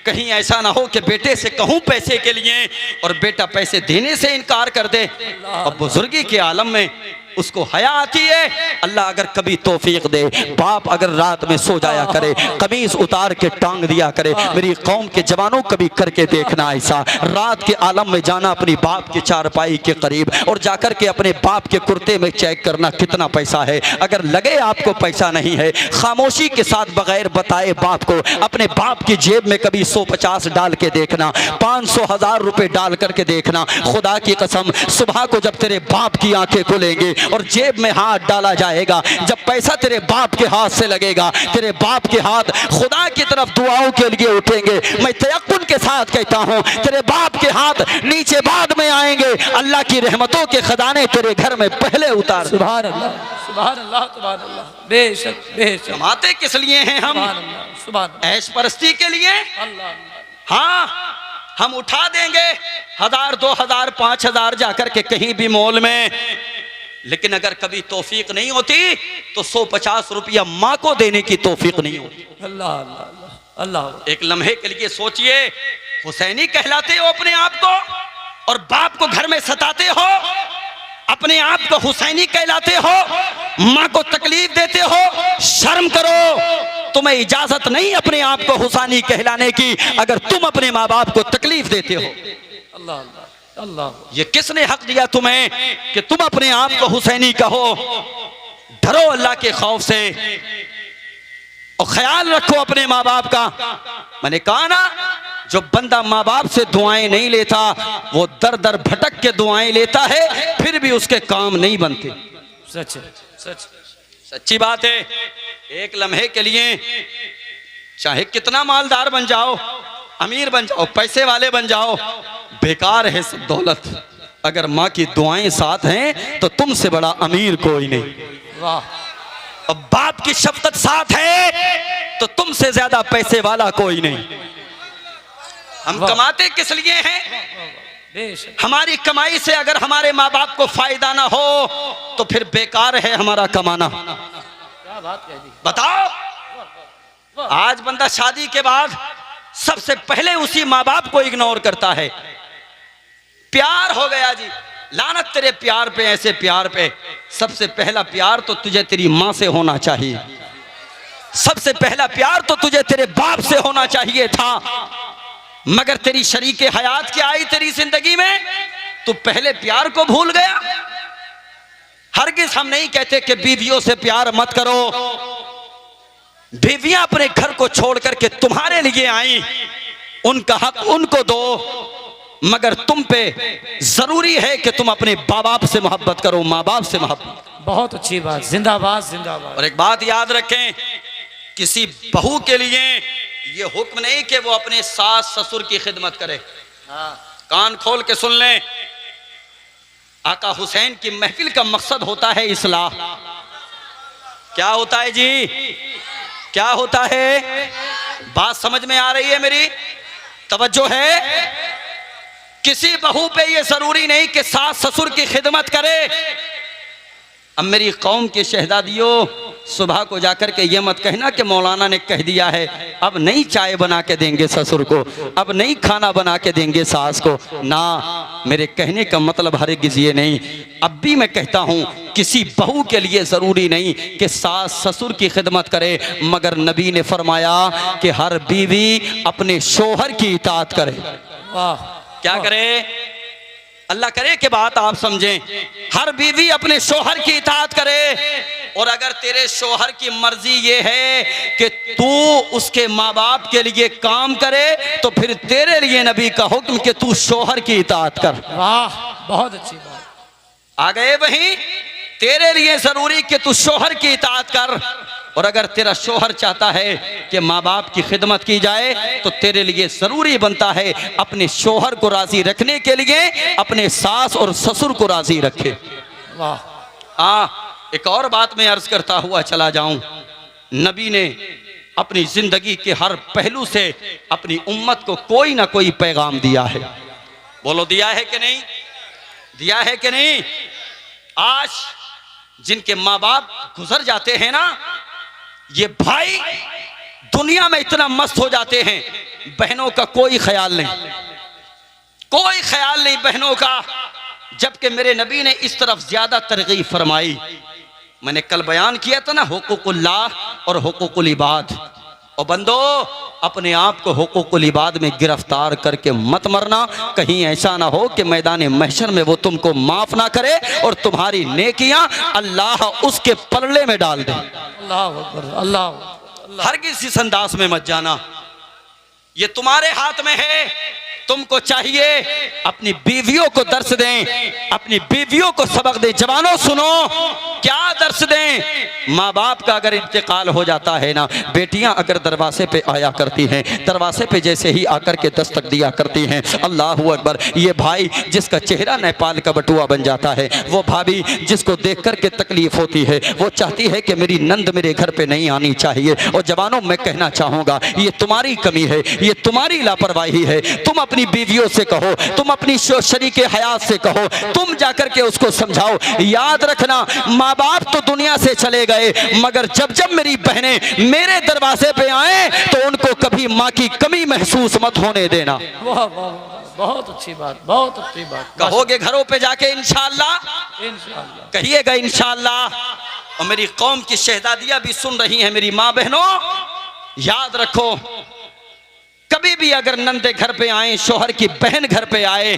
कहीं ऐसा ना हो कि बेटे से कहूं पैसे के लिए और बेटा पैसे देने से इनकार कर दे। और बुजुर्गी के आलम में उसको हया आती है। अल्लाह अगर कभी तौफीक दे, बाप अगर रात में सो जाया करे, कमीज उतार के टांग दिया करे। मेरी कौम के जवानों कभी करके देखना ऐसा, रात के आलम में जाना अपनी बाप की चारपाई के करीब और जाकर के अपने बाप के कुर्ते में चेक करना कितना पैसा है। अगर लगे आपको पैसा नहीं है, खामोशी के साथ बगैर बताए बाप को अपने बाप की जेब में कभी 150 डाल के देखना, 500,000 रुपए डाल करके देखना। खुदा की कसम, सुबह को जब तेरे बाप की आंखें खुलेंगे और जेब में हाथ डाला जाएगा, जब पैसा तेरे बाप के हाथ से लगेगा, तेरे बाप के हाथ खुदा की तरफ दुआओं के लिए उठेंगे। मैं तयक्कुन के साथ कहता हूं, तेरे बाप के हाथ नीचे बाद में आएंगे। अल्लाह की रहमतों के खजाने तेरे घर में पहले उतार। सुभान अल्लाह, सुभान अल्लाह, सुभान अल्लाह। बेशक बेशक। कमाते किस लिए हैं हम? सुभान अल्लाह, सुभान अल्लाह। ऐश परस्ती के लिए। अल्लाह अल्लाह। हाँ, हम उठा देंगे 1000, 2000, 5000 जाकर के कहीं भी मॉल में, लेकिन अगर कभी तौफीक नहीं होती तो 150 रुपया माँ को देने की तौफीक नहीं होती। अल्लाह अल्लाह अल्लाह। एक लम्हे के लिए सोचिए, हुसैनी कहलाते हो अपने आप को और बाप को घर में सताते हो, अपने आप को हुसैनी कहलाते हो, माँ को तकलीफ देते हो। शर्म करो, तुम्हें इजाजत नहीं अपने आप को हुसैनी कहलाने की अगर तुम अपने माँ बाप को तकलीफ देते हो। अल्लाह अल्लाह अल्लाह। ये किसने हक दिया तुम्हें कि तुम अपने आप को हुसैनी कहो? डरो अल्लाह के खौफ से और ख्याल रखो अपने माँ बाप का। मैंने कहा ना, जो बंदा माँ बाप से दुआएं नहीं लेता वो दर दर भटक के दुआएं लेता है, फिर भी उसके काम नहीं बनते। सच सच सच्ची बात है। एक लम्हे के लिए चाहे कितना मालदार बन जाओ, अमीर बन जाओ, पैसे वाले बन जाओ, बेकार है सब दौलत। अगर माँ की दुआएं साथ हैं तो तुमसे बड़ा अमीर कोई नहीं। वाह। और बाप की शफकत साथ है तो तुमसे ज्यादा पैसे वाला कोई नहीं। हम कमाते किस लिए हैं? हमारी कमाई से अगर हमारे माँ बाप को फायदा ना हो तो फिर बेकार है हमारा कमाना। क्या बात कह दी। बताओ, आज बंदा शादी के बाद सबसे पहले उसी माँ बाप को इग्नोर करता है। प्यार हो गया जी, लानत तेरे प्यार पे, ऐसे प्यार पे। सबसे पहला प्यार तो तुझे तेरी माँ से होना चाहिए, सबसे पहला प्यार तो तुझे तेरे बाप से होना चाहिए था। मगर तेरी शरीके हयात क्या आई तेरी जिंदगी में, तू पहले प्यार को भूल गया। हरगिज हम नहीं कहते कि बीवियों से प्यार मत करो, बीवियां अपने घर को छोड़ करके तुम्हारे लिए आई, उनका हक उनको दो, मगर तुम पे जरूरी है कि तुम अपने माँ बाप से मोहब्बत करो, माँ बाप से मोहब्बत। बहुत अच्छी बात, जिंदाबाद जिंदाबाद। और एक बात याद रखें, किसी बहू के लिए ये हुक्म नहीं कि वो अपने सास ससुर की खिदमत करे। कान खोल के सुन लें, आका हुसैन की महफिल का मकसद होता है इस्लाह। क्या होता है जी? क्या होता है? बात समझ में आ रही है मेरी? तवज्जो है? किसी बहू पे ये जरूरी नहीं कि सास ससुर की खिदमत करे। अब मेरी कौम के शहजादियों, सुबह को जाकर के ये मत कहना कि मौलाना ने कह दिया है अब नहीं चाय बना के देंगे ससुर को, अब नहीं खाना बना के देंगे सास को। ना, मेरे कहने का मतलब हरगिज़ ये नहीं। अब भी मैं कहता हूँ किसी बहू के लिए ज़रूरी नहीं कि सास ससुर की खिदमत करे, मगर नबी ने फरमाया कि हर बीवी अपने शोहर की इताअत करे। वाह। क्या करे? अल्लाह करे कि बात आप समझें। हर बीवी अपने शोहर की इताअत करे। और अगर तेरे शोहर की मर्जी ये है कि तू उसके माँ बाप के लिए काम करे तो फिर तेरे लिए नबी का हुक्म कि तू शोहर की इताअत कर। वाह, बहुत अच्छी बात। आ गए वहीं, तेरे लिए जरूरी कि तू शोहर की इताअत कर। और अगर तेरा शोहर चाहता है कि माँ बाप की खिदमत की जाए तो तेरे लिए जरूरी बनता है अपने शोहर को राजी रखने के लिए अपने सास और ससुर को राजी रखे। वाह। एक और बात मैं अर्ज करता हुआ चला जाऊं, नबी ने अपनी जिंदगी के हर पहलू से अपनी उम्मत को कोई ना कोई पैगाम दिया है। बोलो, दिया है कि नहीं? दिया है कि नहीं? आज जिनके माँ बाप गुजर जाते हैं ना, ये भाई दुनिया में इतना मस्त हो जाते हैं, बहनों का कोई ख्याल नहीं, कोई ख्याल नहीं बहनों का। जबकि मेरे नबी ने इस तरफ ज्यादा तरगीब फरमाई। मैंने कल बयान किया था ना, हुकूकुल्लाह और हुकूकुल इबाद। और बंदो, अपने आप को हुकूकुल इबाद में गिरफ्तार करके मत मरना, कहीं ऐसा ना हो कि मैदान महशर में वो तुमको माफ ना करे और तुम्हारी नेकियां अल्लाह उसके पलड़े में डाल दे। अल्लाह अकबर, अल्लाह। हरगिज़ इस अंदाज में मत जाना, ये तुम्हारे हाथ में है। तुमको चाहिए अपनी बीवियों को दर्श दें, अपनी बीवियों को सबक दें। जवानों सुनो, क्या दर्श दें? माँ बाप का अगर इंतकाल हो जाता है ना, बेटियां अगर दरवाजे पे आया करती हैं, दरवाजे पे जैसे ही आकर के दस्तक दिया करती हैं, अल्लाह अकबर, ये भाई जिसका चेहरा नेपाल का बटुआ बन जाता है, वो भाभी जिसको देख कर के तकलीफ होती है, वो चाहती है कि मेरी नंद मेरे घर पे नहीं आनी चाहिए। और जवानों, मैं कहना चाहूँगा, ये तुम्हारी कमी है, ये तुम्हारी लापरवाही है। तुम अपनी बीवियों से कहो, तुम अपनी शरीके हयात से कहो, तुम जाकर के उसको समझाओ। याद रखना, माँ बाप तो दुनिया से चले गए, मगर जब जब मेरी बहनें मेरे दरवाजे पे आए तो उनको कभी माँ की कमी महसूस मत होने देना। वाह वाह, बहुत अच्छी बात, बहुत अच्छी बात। कहोगे घरों पे जाके इंशाअल्लाह, इंशाअल्लाह कहिएगा इंशाअल्लाह। और मेरी कौम की शहजादियां भी सुन रही हैं, मेरी माँ बहनों, याद रखो, कभी भी अगर नंदे घर पे आए, शोहर की बहन घर पे आए,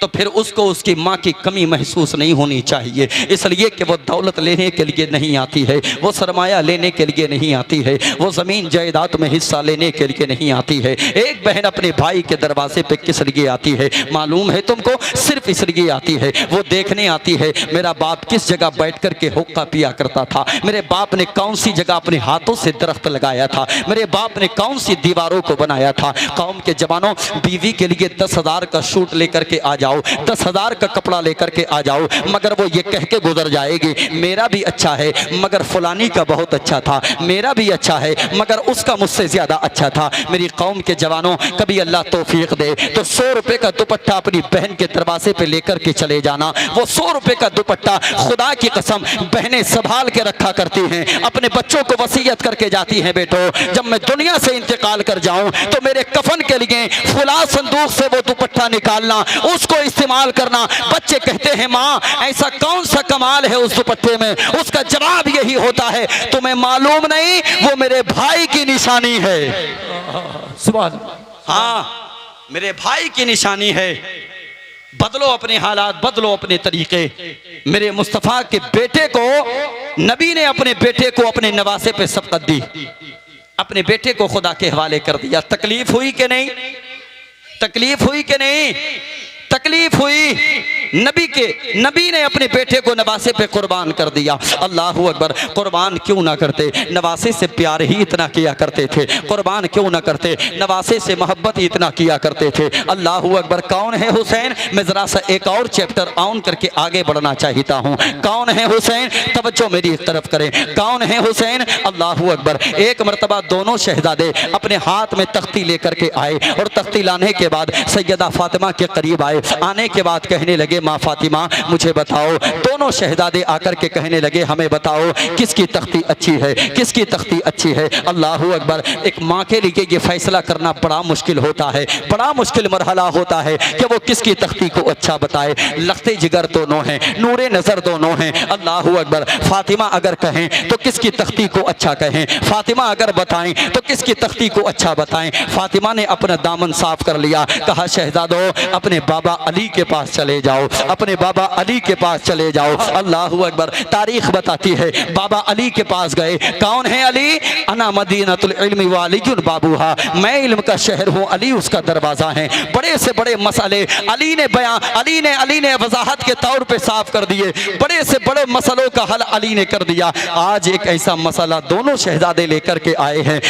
तो फिर उसको उसकी माँ की कमी महसूस नहीं होनी चाहिए। इसलिए कि वो दौलत लेने के लिए नहीं आती है, वो सरमाया लेने के लिए नहीं आती है, वो ज़मीन जायदाद में हिस्सा लेने के लिए नहीं आती है। एक बहन अपने भाई के दरवाजे पे किस लिए आती है मालूम है तुमको? सिर्फ इसलिए आती है, वो देखने आती है मेरा बाप किस जगह बैठ कर के हुक्का पिया करता था, मेरे बाप ने कौन सी जगह अपने हाथों से दरख्त लगाया था, मेरे बाप ने कौन सी दीवारों को बनाया था। कौम के जवानों, बीवी के लिए 10,000 का सूट लेकर के आ जाओ, 10,000 का कपड़ा लेकर के आ जाओ, मगर वो ये कह के गुजर जाएगी, मेरा भी अच्छा है मगर फलानी का बहुत अच्छा था, मेरा भी अच्छा है मगर उसका मुझसे ज्यादा अच्छा था। मेरी कौम के जवानों, कभी अल्लाह तौफीक दे तो 100 रुपए का दुपट्टा अपनी बहन के दरवाजे पे लेकर के चले जाना। वो 100 रुपए का दुपट्टा खुदा की कसम बहनें संभाल के रखा करती हैं, अपने बच्चों को वसीयत करके जाती हैं, बेटो जब मैं दुनिया से इंतकाल कर जाऊं तो मेरे कफन के लिए फुला संदूक से वो दुपट्टा निकालना, उसको इस्तेमाल करना। बच्चे कहते हैं माँ ऐसा कौन सा कमाल है उस दुपट्टे में? उसका जवाब यही होता है, तुम्हें मालूम नहीं, वो मेरे भाई की निशानी है। सुभान। हाँ, मेरे भाई की निशानी है। बदलो अपने हालात, बदलो अपने तरीके। मेरे मुस्तफ़ा के बेटे को नबी ने अपने बेटे को अपने नवासे पे सबकत दी, अपने बेटे को खुदा के हवाले कर दिया। तकलीफ हुई कि नहीं? तकलीफ हुई कि नहीं? तकलीफ हुई। नबी ने अपने बेटे को नवासे पे कुर्बान कर दिया। अल्लाह अकबर, कुर्बान क्यों ना करते? नवासे से प्यार ही इतना किया करते थे, कुर्बान क्यों ना करते? नवासे से मोहब्बत ही इतना किया करते थे। अल्लाह अकबर, कौन है हुसैन? मैं जरा सा एक और चैप्टर ऑन करके आगे बढ़ना चाहता हूँ। कौन है हुसैन? तवज्जो मेरी तरफ करें, कौन है हुसैन? अल्लाह अकबर, एक मरतबा दोनों शहजादे अपने हाथ में तख्ती लेकर के आए और तख्ती लाने के बाद सैयदा फातिमा के करीब आए। आने के बाद कहने लगे माँ फातिमा मुझे बताओ। दोनों शहजादे आकर के कहने लगे हमें बताओ किसकी तख्ती अच्छी है, किसकी तख्ती अच्छी है। अल्लाह अकबर, एक माँ के लिए ये फैसला करना बड़ा मुश्किल होता है, बड़ा मुश्किल मरहला होता है कि वो किसकी तख्ती को अच्छा बताए। लखते जिगर दोनों हैं, नूरे नज़र दोनों हैं। अल्लाह अकबर, फातिमा अगर कहें तो किसकी तख्ती को अच्छा कहें, फातिमा अगर बताएं तो किसकी तख्ती को अच्छा बताएं। फातिमा ने अपना दामन साफ कर लिया, कहा शहजादों अपने बाबा अली के पास चले जाओ, अपने बाबा अली के पास चले जाओ। अल्लाह अकबर, तारीख बताती है बाबा अली के पास गए। कौन है अली? अना मदीनतुल इल्मी व अलीयुन बाबूहा, मैं इल्म का शहर हूँ, अली उसका दरवाजा है। बड़े से बड़े मसले अली ने वजाहत के तौर पे साफ कर दिए, बड़े से बड़े मसलों का हल अली ने कर दिया। आज एक ऐसा मसला दोनों शहजादे लेकर के आए हैं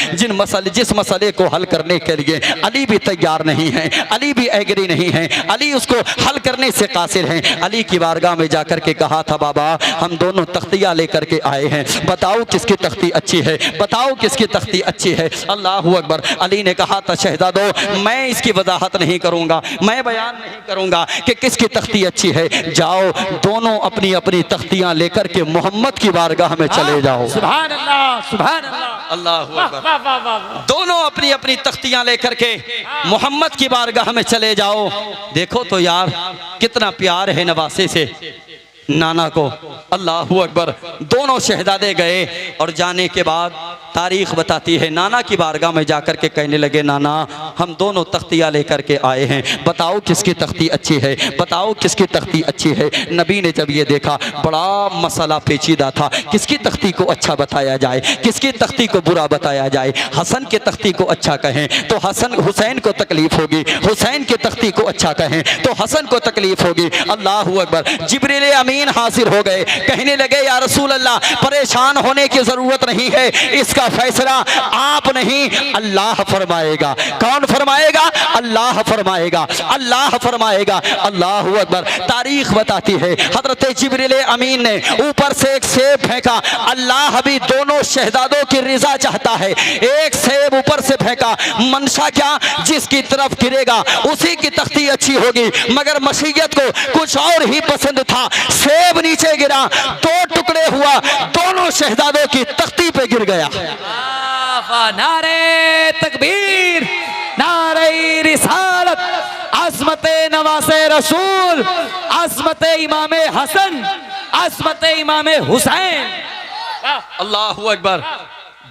जिस मसले को हल करने के लिए अली भी तैयार नहीं है, अली भी एग्री नहीं है, अली उसको हल करने से कासिर हैं। अली की बारगाह में जाकर के कहा था बाबा हम दोनों तख्तियाँ लेकर के आए हैं, बताओ किसकी तख्ती अच्छी है, बताओ किसकी तख्ती अच्छी है। अल्लाह अकबर, अली ने कहा था शहजादो मैं इसकी वजाहत नहीं करूँगा, मैं बयान नहीं करूँगा कि किसकी तख्ती अच्छी है, जाओ दोनों अपनी अपनी तख्तियाँ लेकर के मोहम्मद की बारगाह में चले जाओ। सुभान अल्लाह, सुभान अल्लाह। अल्लाह वाह अकबर। वाह वाह वाह वाह। दोनों अपनी अपनी तख्तियां लेकर के मोहम्मद की बारगाह में चले जाओ। देखो तो यार कितना प्यार है नवासे से नाना को। अल्लाह अकबर। दोनों शहजादे गए और जाने के बाद तारीख बताती है नाना की बारगाह में जाकर के कहने लगे, नाना हम दोनों तख्तियाँ लेकर के आए हैं, बताओ किसकी तख्ती अच्छी है, बताओ किसकी तख्ती अच्छी है। नबी ने जब ये देखा बड़ा मसला पेचीदा था, किसकी तख्ती को अच्छा बताया जाए, किसकी तख्ती को बुरा बताया जाए। हसन के तख्ती को अच्छा कहें तो हसन हुसैन को तकलीफ होगी, हुसैन की तख्ती को अच्छा कहें तो हसन को तकलीफ होगी। अल्लाह अकबर। जिब्रील अमीन हाजिर हो गए, कहने लगे या रसूल अल्लाह परेशान होने की जरूरत नहीं है, इसका फैसला आप नहीं अल्लाह फरमाएगा। कौन फरमाएगा? अल्लाह फरमाएगा, अल्लाह फरमाएगा। अल्लाह अकबर। तारीख बताती है हजरत जिब्रील अमीन ने ऊपर से एक सेब फेंका। अल्लाह भी दोनों शहजादों की रिजा चाहता है। एक सेब ऊपर से फेंका, मनशा क्या? जिसकी तरफ गिरेगा उसी की तख्ती अच्छी होगी, मगर मशीयत को कुछ और ही पसंद था। सेब नीचे गिरा, दो टुकड़े हुआ, दोनों शहजादों की तख्ती पे गिर गया। नारे तकबीर, नारे रिसालत, अज़मते नवासे रसूल, अज़मते इमामे हसन, अज़मते इमामे हुसैन। अल्लाह अकबर।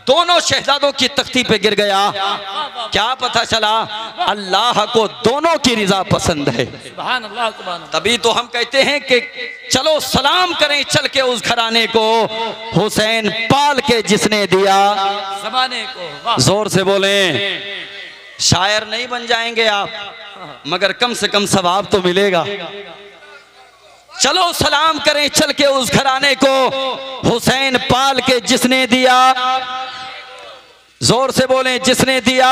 दोनों शहजादों की तख्ती पे गिर गया। क्या पता चला? अल्लाह को दोनों की रिजा पसंद है। सुभान अल्लाह, सुभान अल्लाह। तभी तो हम कहते हैं कि चलो सलाम करें चल के उस घराने को, हुसैन पाल के जिसने दिया जमाने को। वाह। जोर से बोलें। शायर नहीं बन जाएंगे आप, मगर कम से कम सवाब तो मिलेगा। चलो सलाम करें चल के उस घराने को, हुसैन पाल के जिसने दिया। जोर से बोलें, जिसने दिया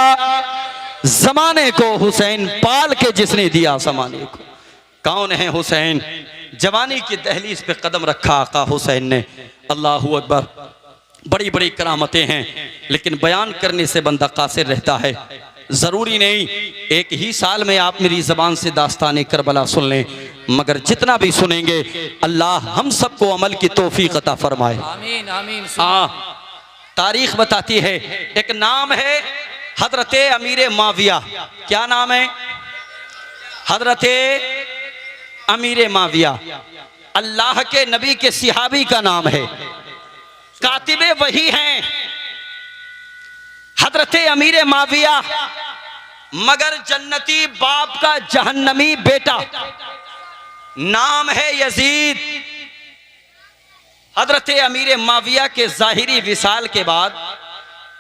जमाने को, हुसैन पाल के जिसने दिया जमाने को। कौन है हुसैन? जवानी की दहलीज पे कदम रखा आका हुसैन ने। अल्लाह अकबर। बड़ी बड़ी करामतें हैं, लेकिन बयान करने से बंदा कासिर रहता है। ज़रूरी नहीं एक ही साल में आप मेरी ज़बान से दास्तान करबला सुन लें, मगर जितना भी सुनेंगे अल्लाह हम सबको अमल की तौफीक अता फरमाए। आमीन आमीन। हाँ, तारीख बताती है एक नाम है हजरत अमीर माविया। क्या नाम है? हजरत अमीर माविया। अल्लाह के नबी के सिहाबी का नाम है, कातिबे वही हैं हजरत अमीर माविया, मगर जन्नती बाप का जहन्नमी बेटा। नाम है यजीद। हजरत अमीर माविया के जाहिरी विसाल के बाद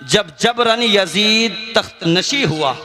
जब जबरन यजीद तख्त नशी हुआ,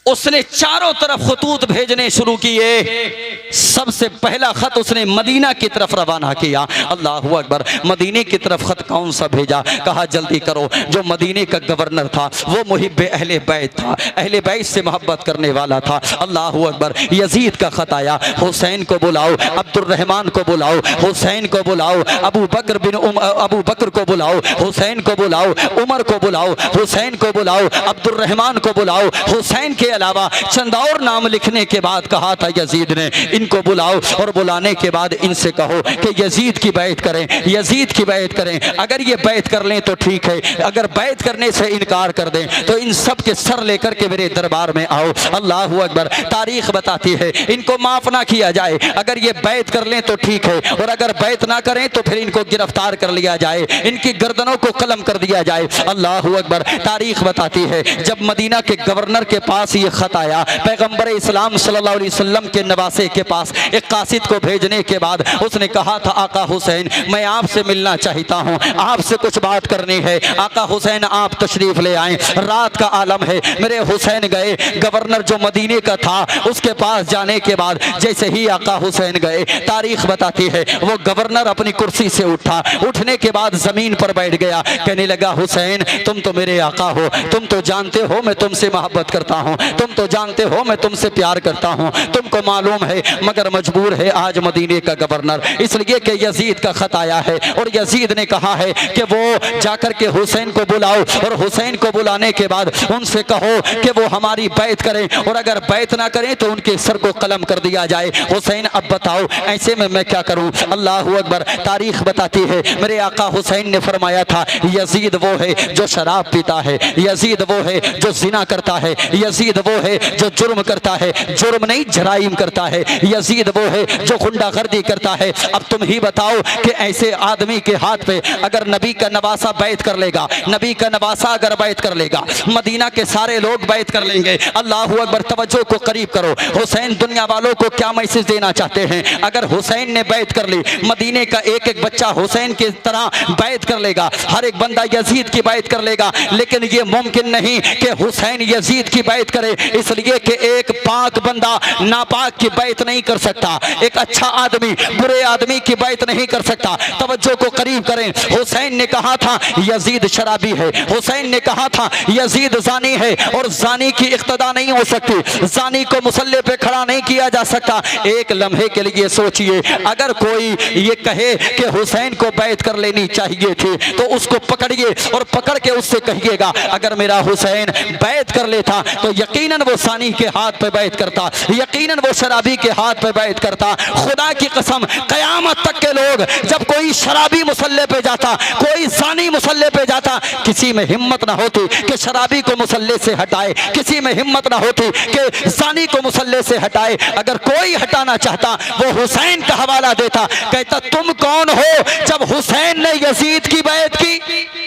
उसने चारों तरफ खतूत भेजने शुरू किए। सबसे पहला खत उसने मदीना की तरफ रवाना किया। अल्लाह अकबर। मदीने की तरफ खत कौन सा भेजा? कहा जल्दी करो, जो मदीने का गवर्नर था वो मुहिब्बे अहले बैत था, अहले बैत से मोहब्बत करने वाला था। अल्लाह अकबर। यजीद का खत आया, हुसैन को बुलाओ, अब्दुर्रहमान को बुलाओ, हुसैन को बुलाओ, अबू बकर को बुलाओ, हुसैन को बुलाओ, उमर को बुलाओ, हुसैन को बुलाओ, अब्दुर्रहमान को बुलाओ। हुसैन के अलावा चंद और नाम लिखने के बाद कहा था यजीद ने, इनको बुलाओ और बुलाने के बाद इनसे कहो कि यजीद की बैत करें, यजीद की बैत करें। अगर ये बैत कर लें तो ठीक है, अगर बैत करने से इनकार कर दें तो इन सब के सर लेकर के मेरे दरबार में आओ। अल्लाह अकबर। तारीख बताती है इनको माफ ना किया जाए, अगर ये बैत कर लें तो ठीक है, और अगर बैत ना करें तो फिर इनको गिरफ्तार कर लिया जाए, इनकी गर्दनों को कलम कर दिया जाए। अल्लाह अकबर। तारीख बताती है जब मदीना के गवर्नर के पास ये खत आया, पैगंबर इस्लाम सल्लल्लाहु अलैहि वसल्लम के नवासे के पास एक कासिद को भेजने के बाद उसने कहा था आका हुसैन मैं आपसे मिलना चाहता हूँ, आपसे कुछ बात करनी है। आका हुसैन आप तशरीफ ले आए। रात का आलम है, मेरे हुसैन गए, गवर्नर जो मदीने का था उसके पास जाने के बाद जैसे ही आका हुसैन गए, तारीख बताती है वो गवर्नर अपनी कुर्सी से उठा, उठने के बाद जमीन पर बैठ गया, कहने लगा हुसैन तुम तो मेरे आका हो, तुम तो जानते हो मैं तुमसे मोहब्बत करता हूँ, तुम तो जानते हो मैं तुमसे प्यार करता हूँ, तुमको मालूम है, मगर मजबूर है आज मदीने का गवर्नर, इसलिए कि यजीद का खत आया है और यजीद ने कहा है कि वो जाकर के हुसैन को बुलाओ और हुसैन को बुलाने के बाद उनसे कहो कि वो हमारी बैत करें और अगर बैत ना करें तो उनके सर को कलम कर दिया जाए। हुसैन अब बताओ ऐसे में मैं क्या करूं? अल्लाह अकबर। तारीख बताती है मेरे आका हुसैन ने फरमाया था यजीद वो है जो शराब पीता है, यजीद वो है जो जिना करता है, यजीद वो है जो जुर्म करता है, जुर्म नहीं जराइम करता है, यजीद वो है जो गुंडागर्दी करता है। अब तुम ही बताओ कि ऐसे आदमी के हाथ पे अगर नबी का नवासा बैत कर लेगा, नबी का नवासा अगर बैत कर लेगा, मदीना के सारे लोग बैत कर लेंगे। अल्लाह अकबर। तवज्जो को करीब करो, हुसैन दुनिया वालों को क्या मैसेज देना चाहते हैं? अगर हुसैन ने बैत कर ली, मदीने का एक एक बच्चा हुसैन की तरह बैत कर लेगा, हर एक बंदा यजीद की बैत कर लेगा, लेकिन ये मुमकिन नहीं कि हुसैन यजीद की बैत करे, इसलिए कि एक पाक बंदा नापाक की बैत नहीं कर सकता, एक अच्छा आदमी बुरे आदमी की बैत नहीं कर सकता। तवज्जो को करीब करें, हुसैन ने कहा था यजीद शराबी है, हुसैन ने कहा था यजीद जानी है और जानी की इक्तदा नहीं हो सकती, जानी को मुसल्ले पे खड़ा नहीं किया जा सकता। एक लम्हे के लिए सोचिए, अगर कोई ये कहे कि हुसैन को बैत कर लेनी चाहिए थी तो उसको पकड़िए और पकड़ के उससे कहिएगा अगर मेरा हुसैन बैत कर लेता तो यकीनन वो सानी के हाथ पे बैत करता, यकीनन वो शराबी के हाथ पे बैत करता। खुदा की कसम कयामत तक के लोग जब कोई शराबी मुसल्ले पे जाता, कोई सानी मुसल्ले पे जाता, किसी में हिम्मत ना होती कि शराबी को मुसल्ले से हटाए, किसी में हिम्मत ना होती कि सानी को मुसल्ले से हटाए। अगर कोई हटाना चाहता वो हुसैन का हवाला देता, कहता तुम कौन हो जब हुसैन ने यजीद की बैत की?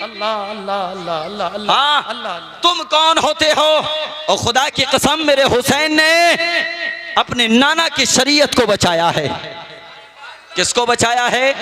अल्लाह अल्लाह अल्लाह अल्लाह अल्लाह हाँ, अल्लाह। तुम कौन होते हो? और खुदा की कसम मेरे हुसैन ने अपने नाना की शरीयत को बचाया है। किसको बचाया है?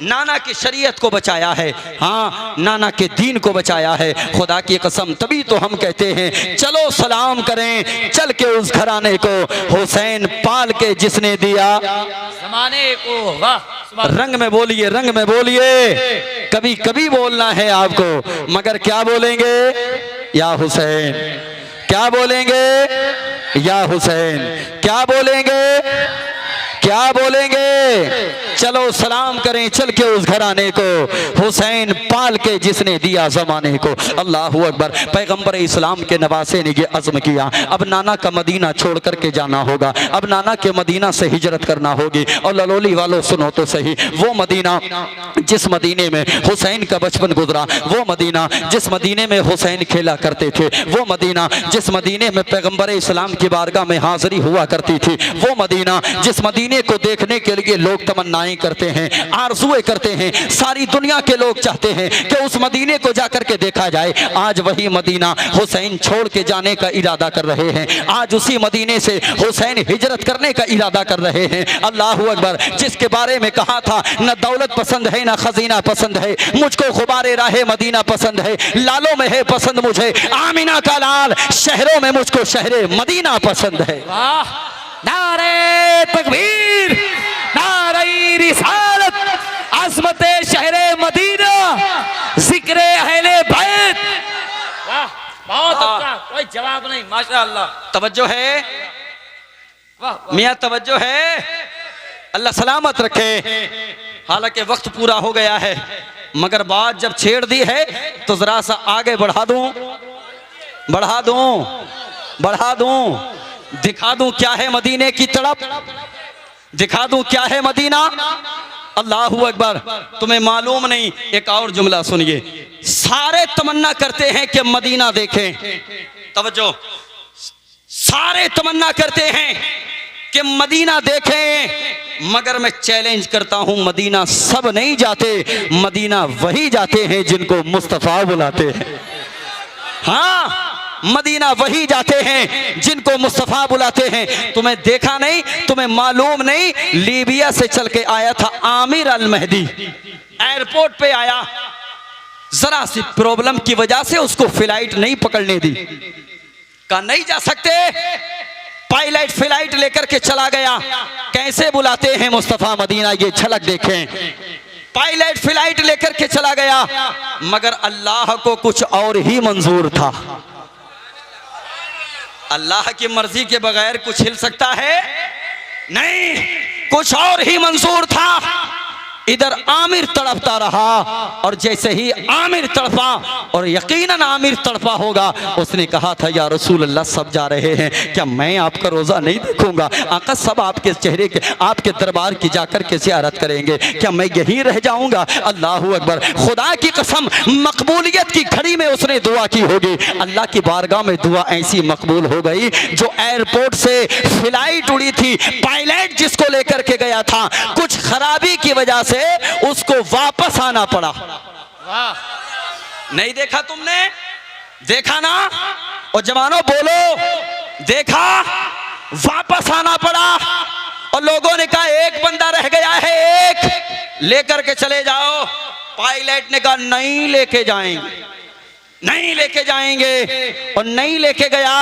नाना की शरीयत को बचाया है, हाँ नाना के दीन को बचाया है। खुदा की कसम तभी तो हम कहते हैं चलो सलाम करें चल के उस घराने को, हुसैन पाल के जिसने दिया जमाने को। वाह, रंग में बोलिए, रंग में बोलिए, कभी कभी बोलना है आपको, मगर क्या बोलेंगे? या हुसैन। क्या बोलेंगे? या हुसैन। क्या बोलेंगे? क्या बोलेंगे? चलो सलाम करें चल के उस घराने को, हुसैन पाल के जिसने दिया जमाने को। अल्लाह अकबर। पैगंबर इस्लाम के नवासे ने ये अज़्म किया अब नाना का मदीना छोड़ करके जाना होगा, अब नाना के मदीना से हिजरत करना होगी। और ललोली वालों सुनो तो सही, वो मदीना जिस मदीने में हुसैन का बचपन गुजरा, वो मदीना जिस मदीने में हुसैन खेला करते थे, वो मदीना जिस मदीने में पैगंबर इस्लाम की बारगाह में हाजिरी हुआ करती थी, वो मदीना जिस मदीने को देखने के लिए लोग तमन्नाएं करते हैं, आरज़ुएं करते हैं, सारी दुनिया के लोग चाहते हैं कि उस मदीने को जाकर के देखा जाए। आज वही मदीना हुसैन छोड़ के जाने का इरादा कर रहे हैं, आज उसी मदीने से हुसैन हिजरत करने का इरादा कर रहे हैं। अल्लाह अकबर। जिसके बारे में कहा था न दौलत पसंद है न खजीना पसंद है, मुझको गुबारे राहे मदीना पसंद है, लालों में है पसंद मुझे आमिना का लाल, शहरों में मुझको शहरे मदीना पसंद है। वाह, नारे तकबीर, नारे रिसालत, अज़मते शहरे मदीना, जिक्रे अहले बैत। वाह, बहुत अच्छा, कोई जवाब नहीं, माशाअल्लाह। तवज्जो है वाह मियाँ, तवज्जो है, अल्लाह सलामत रखे। हालांकि वक्त पूरा हो गया है, मगर बात जब छेड़ दी है तो जरा सा आगे बढ़ा दूं, बढ़ा दूं, बढ़ा दूं, दिखा दूं क्या है मदीने की तड़प, दिखा दूं क्या है मदीना। अल्लाहू अकबर। तुम्हें मालूम नहीं, एक और जुमला सुनिए, सारे तमन्ना करते हैं कि मदीना देखें, तवज्जो, सारे तमन्ना करते हैं कि मदीना देखें, मगर मैं चैलेंज करता हूं मदीना सब नहीं जाते, मदीना वही जाते हैं जिनको मुस्तफ़ा बुलाते हैं। हाँ, मदीना वही जाते हैं जिनको मुस्तफ़ा बुलाते हैं। तुम्हें देखा नहीं, तुम्हें मालूम नहीं, लीबिया से चल के आया था आमिर अल मेहदी, एयरपोर्ट पे आया, जरा सी प्रॉब्लम की वजह से उसको फ्लाइट नहीं पकड़ने दी, कहा नहीं जा सकते, पायलट फ्लाइट लेकर के चला गया। कैसे बुलाते हैं मुस्तफ़ा मदीना, ये झलक देखें। पायलट फ्लाइट लेकर के चला गया, मगर अल्लाह को कुछ और ही मंजूर था। अल्लाह की मर्जी के बगैर कुछ हिल सकता है? नहीं, कुछ और ही मंजूर था। इधर आमिर तड़पता रहा और जैसे ही आमिर तड़पा, और यकीनन आमिर तड़पा होगा, उसने कहा था या रसूल अल्लाह सब जा रहे हैं, क्या मैं आपका रोज़ा नहीं देखूंगा? आका सब आपके चेहरे के, आपके दरबार की जाकर के ज़ियारत करेंगे, क्या मैं यहीं रह जाऊंगा? अल्लाहू अकबर। खुदा की कसम, मकबूलियत की घड़ी में उसने दुआ की होगी। अल्लाह की बारगाह में दुआ ऐसी मकबूल हो गई, जो एयरपोर्ट से फ्लाइट उड़ी थी, पायलट जिसको लेकर के गया था, कुछ खराबी की वजह से उसको वापस आना पड़ा। नहीं देखा तुमने? देखा ना? और जवानों बोलो, देखा? वापस आना पड़ा। और लोगों ने कहा एक बंदा रह गया है, एक लेकर के चले जाओ। पायलट ने कहा नहीं लेके जाएंगे, नहीं लेके जाएंगे, और नहीं लेके गया।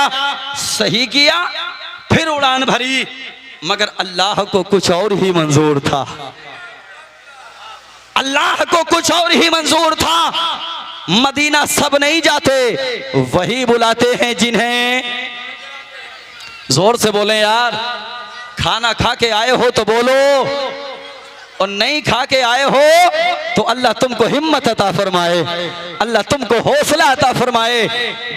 सही किया, फिर उड़ान भरी, मगर अल्लाह को कुछ और ही मंजूर था। अल्लाह को कुछ और ही मंजूर था। मदीना सब नहीं जाते, वही बुलाते हैं जिन्हें, जोर से बोले यार, खाना खा के आए हो तो बोलो, और नहीं खा के आए हो तो अल्लाह तुमको हिम्मत अता फरमाए, अल्लाह तुमको हौसला अता फरमाए।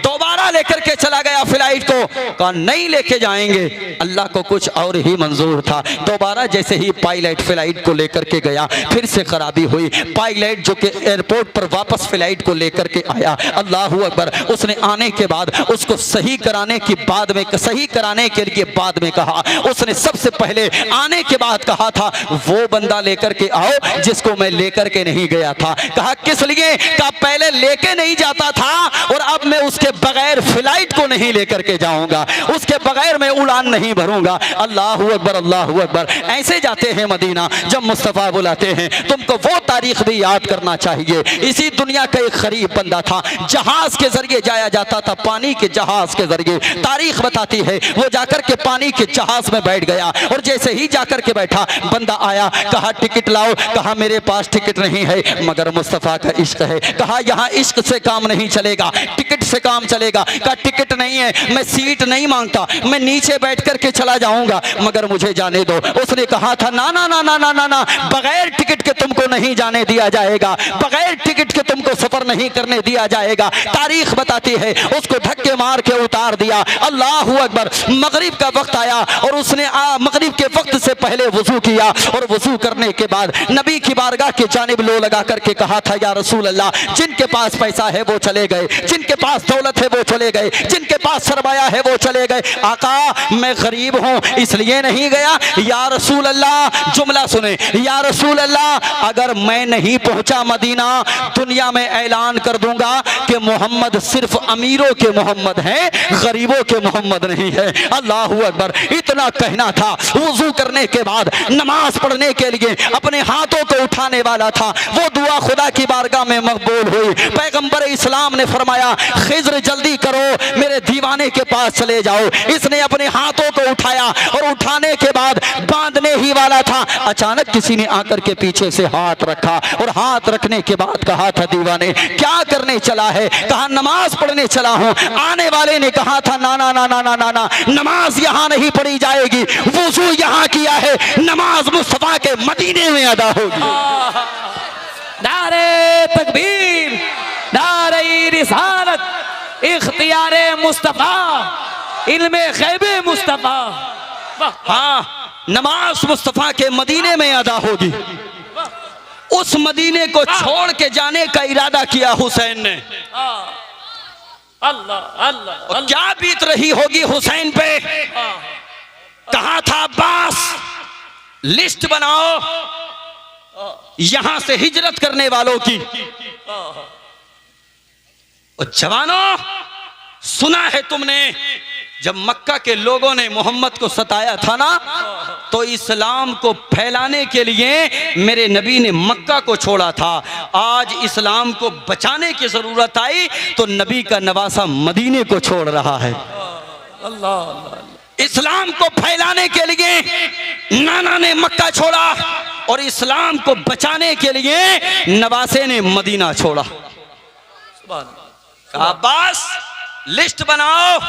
दोबारा लेकर के चला गया फ्लाइट को, कहा नहीं लेके जाएंगे। अल्लाह को कुछ और ही मंजूर था। दोबारा जैसे ही पायलट फ्लाइट को लेकर के गया, फिर से खराबी हुई। पायलट जो कि एयरपोर्ट पर वापस फ्लाइट को लेकर के आया, अल्लाहू अकबर, उसने आने के बाद उसको सही कराने की बाद में, सही कराने के लिए बाद में कहा, उसने सबसे पहले आने के बाद कहा था वो बंदा लेकर के आओ जिसको मैं लेकर के नहीं गया था। कहा किस लिए? कहा पहले लेके नहीं जाता था और अब मैं उसके बगैर फ्लाइट को नहीं लेकर के जाऊंगा, उसके बगैर मैं उड़ान नहीं भरूंगा। अल्लाहू अकबर, अल्लाहू अकबर। ऐसे जाते हैं मदीना जब मुस्तफ़ा बुलाते हैं। तुमको वो तारीख भी याद करना चाहिए। इसी दुनिया का एक गरीब बंदा था, जहाज के जरिए जाया जाता था, पानी के जहाज के जरिए। तारीख बताती है वो जाकर के पानी के जहाज में बैठ गया, और जैसे ही जाकर के बैठा, बंदा आया, कहा टिकट लाओ। कहा मेरे पास टिकट नहीं है, मगर मुस्तफ़ा का इश्क है। कहा यहाँ इश्क से काम नहीं चलेगा, टिकट से काम चलेगा। कहा टिकट नहीं है, मैं सीट नहीं मांगता, मैं नीचे बैठ कर के चला जाऊंगा, मगर मुझे जाने दो। उसने कहा था ना ना ना ना ना ना ना, बगैर टिकट के तुमको नहीं जाने दिया जाएगा, बगैर टिकट के तुमको सफर नहीं करने दिया जाएगा। तारीख बताती है उसको धक्के मार के उतार दिया। अल्लाहू अकबर। मगरिब का वक्त आया और उसने मगरिब के वक्त से पहले वजू किया, और वजू करने के बाद नबी की बारगाह के जानिब लो लगा करके कहा था या रसूल अल्लाह, जिनके पास पैसा है वो चले गए, जिनके पास दौलत है वो चले गए, जिनके पास सरमाया है वो चले गए। आका मैं गरीब हूं इसलिए नहीं गया। या रसूल अल्लाह, जुमला सुने, या रसूल अल्लाह, अगर मैं नहीं पहुंचा मदीना, दुनिया में ऐलान कर दूंगा कि मोहम्मद सिर्फ अमीरों के मोहम्मद हैं, गरीबों के मोहम्मद नहीं है। अल्लाहू अकबर। इतना कहना था। वजू करने के बाद नमाज पढ़ने के लिए अपने हाथों को उठाने वाला था। वो दुआ खुदा की बारगाह में मकबूल हुई। पैगंबर इस्लाम ने फरमाया खिज़्र जल्दी करो, मेरे दीवाने के पास चले जाओ। इसने अपने हाथों को उठाया और उठाने के बाद बांधने ही वाला था, अचानक किसी ने आकर के पीछे से हाथ रखा, और हाथ रखने के बाद कहा था दीवाने क्या करने चला है? कहा नमाज पढ़ने चला हूं। आने वाले ने कहा था ना ना ना ना ना ना ना, नमाज यहां नहीं पढ़ी जाएगी, वुजू यहां किया है, नमाज मुस्तफा के मदीने में अदा होगी। नारे तकबीर, नारे रिसालत, इख्तियारे मुस्तफा, इल्मे गैबे मुस्तफा। हाँ, नमाज मुस्तफा के मदीने में अदा होगी। उस मदीने को छोड़ के जाने का इरादा किया हुसैन ने। अल्लाह अल्लाह। और क्या बीत रही होगी हुसैन पे। कहा था अब्बास लिस्ट बनाओ यहां से हिजरत करने वालों की। और जवानों, सुना है तुमने जब मक्का के लोगों ने मोहम्मद को सताया था ना, तो इस्लाम को फैलाने के लिए मेरे नबी ने मक्का को छोड़ा था। आज इस्लाम को बचाने की जरूरत आई तो नबी का नवासा मदीने को छोड़ रहा है। अल्लाह। इस्लाम को फैलाने के लिए नाना ने मक्का छोड़ा, और इस्लाम को बचाने के लिए नवासे ने मदीना छोड़ा। अब्बास लिस्ट बनाओ,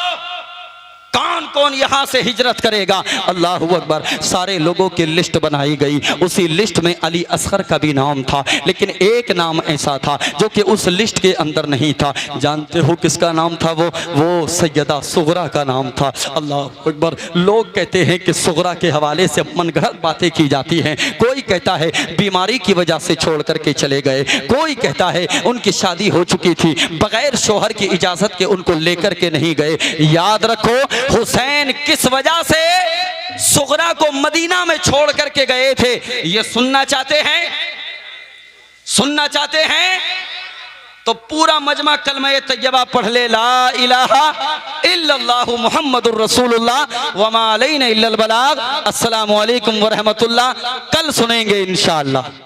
कौन कौन यहाँ से हिजरत करेगा। अल्लाहु अकबर। सारे लोगों की लिस्ट बनाई गई। उसी लिस्ट में अली असगर का भी नाम था, लेकिन एक नाम ऐसा था जो कि उस लिस्ट के अंदर नहीं था। जानते हो किसका नाम था? वो सैयदा सुगरा का नाम था। अल्लाहु अकबर। लोग कहते हैं कि सुगरा के हवाले से मनगढ़ंत बातें की जाती हैं। कोई कहता है बीमारी की वजह से छोड़ करके चले गए, कोई कहता है उनकी शादी हो चुकी थी, बगैर शोहर की इजाजत के उनको लेकर के नहीं गए। याद रखो, हुसैन किस वजह से सुगरा को मदीना में छोड़ करके गए थे, ये सुनना चाहते हैं? सुनना चाहते हैं तो पूरा मजमा कलमा तैयबा पढ़ ले, ला इलाहा इल्लल्लाहु मुहम्मदुर रसूलुल्लाह व मा अलैना इल्लल बलाग। अस्सलामु अलैकुम व रहमतुल्लाह। कल सुनेंगे इंशाअल्लाह।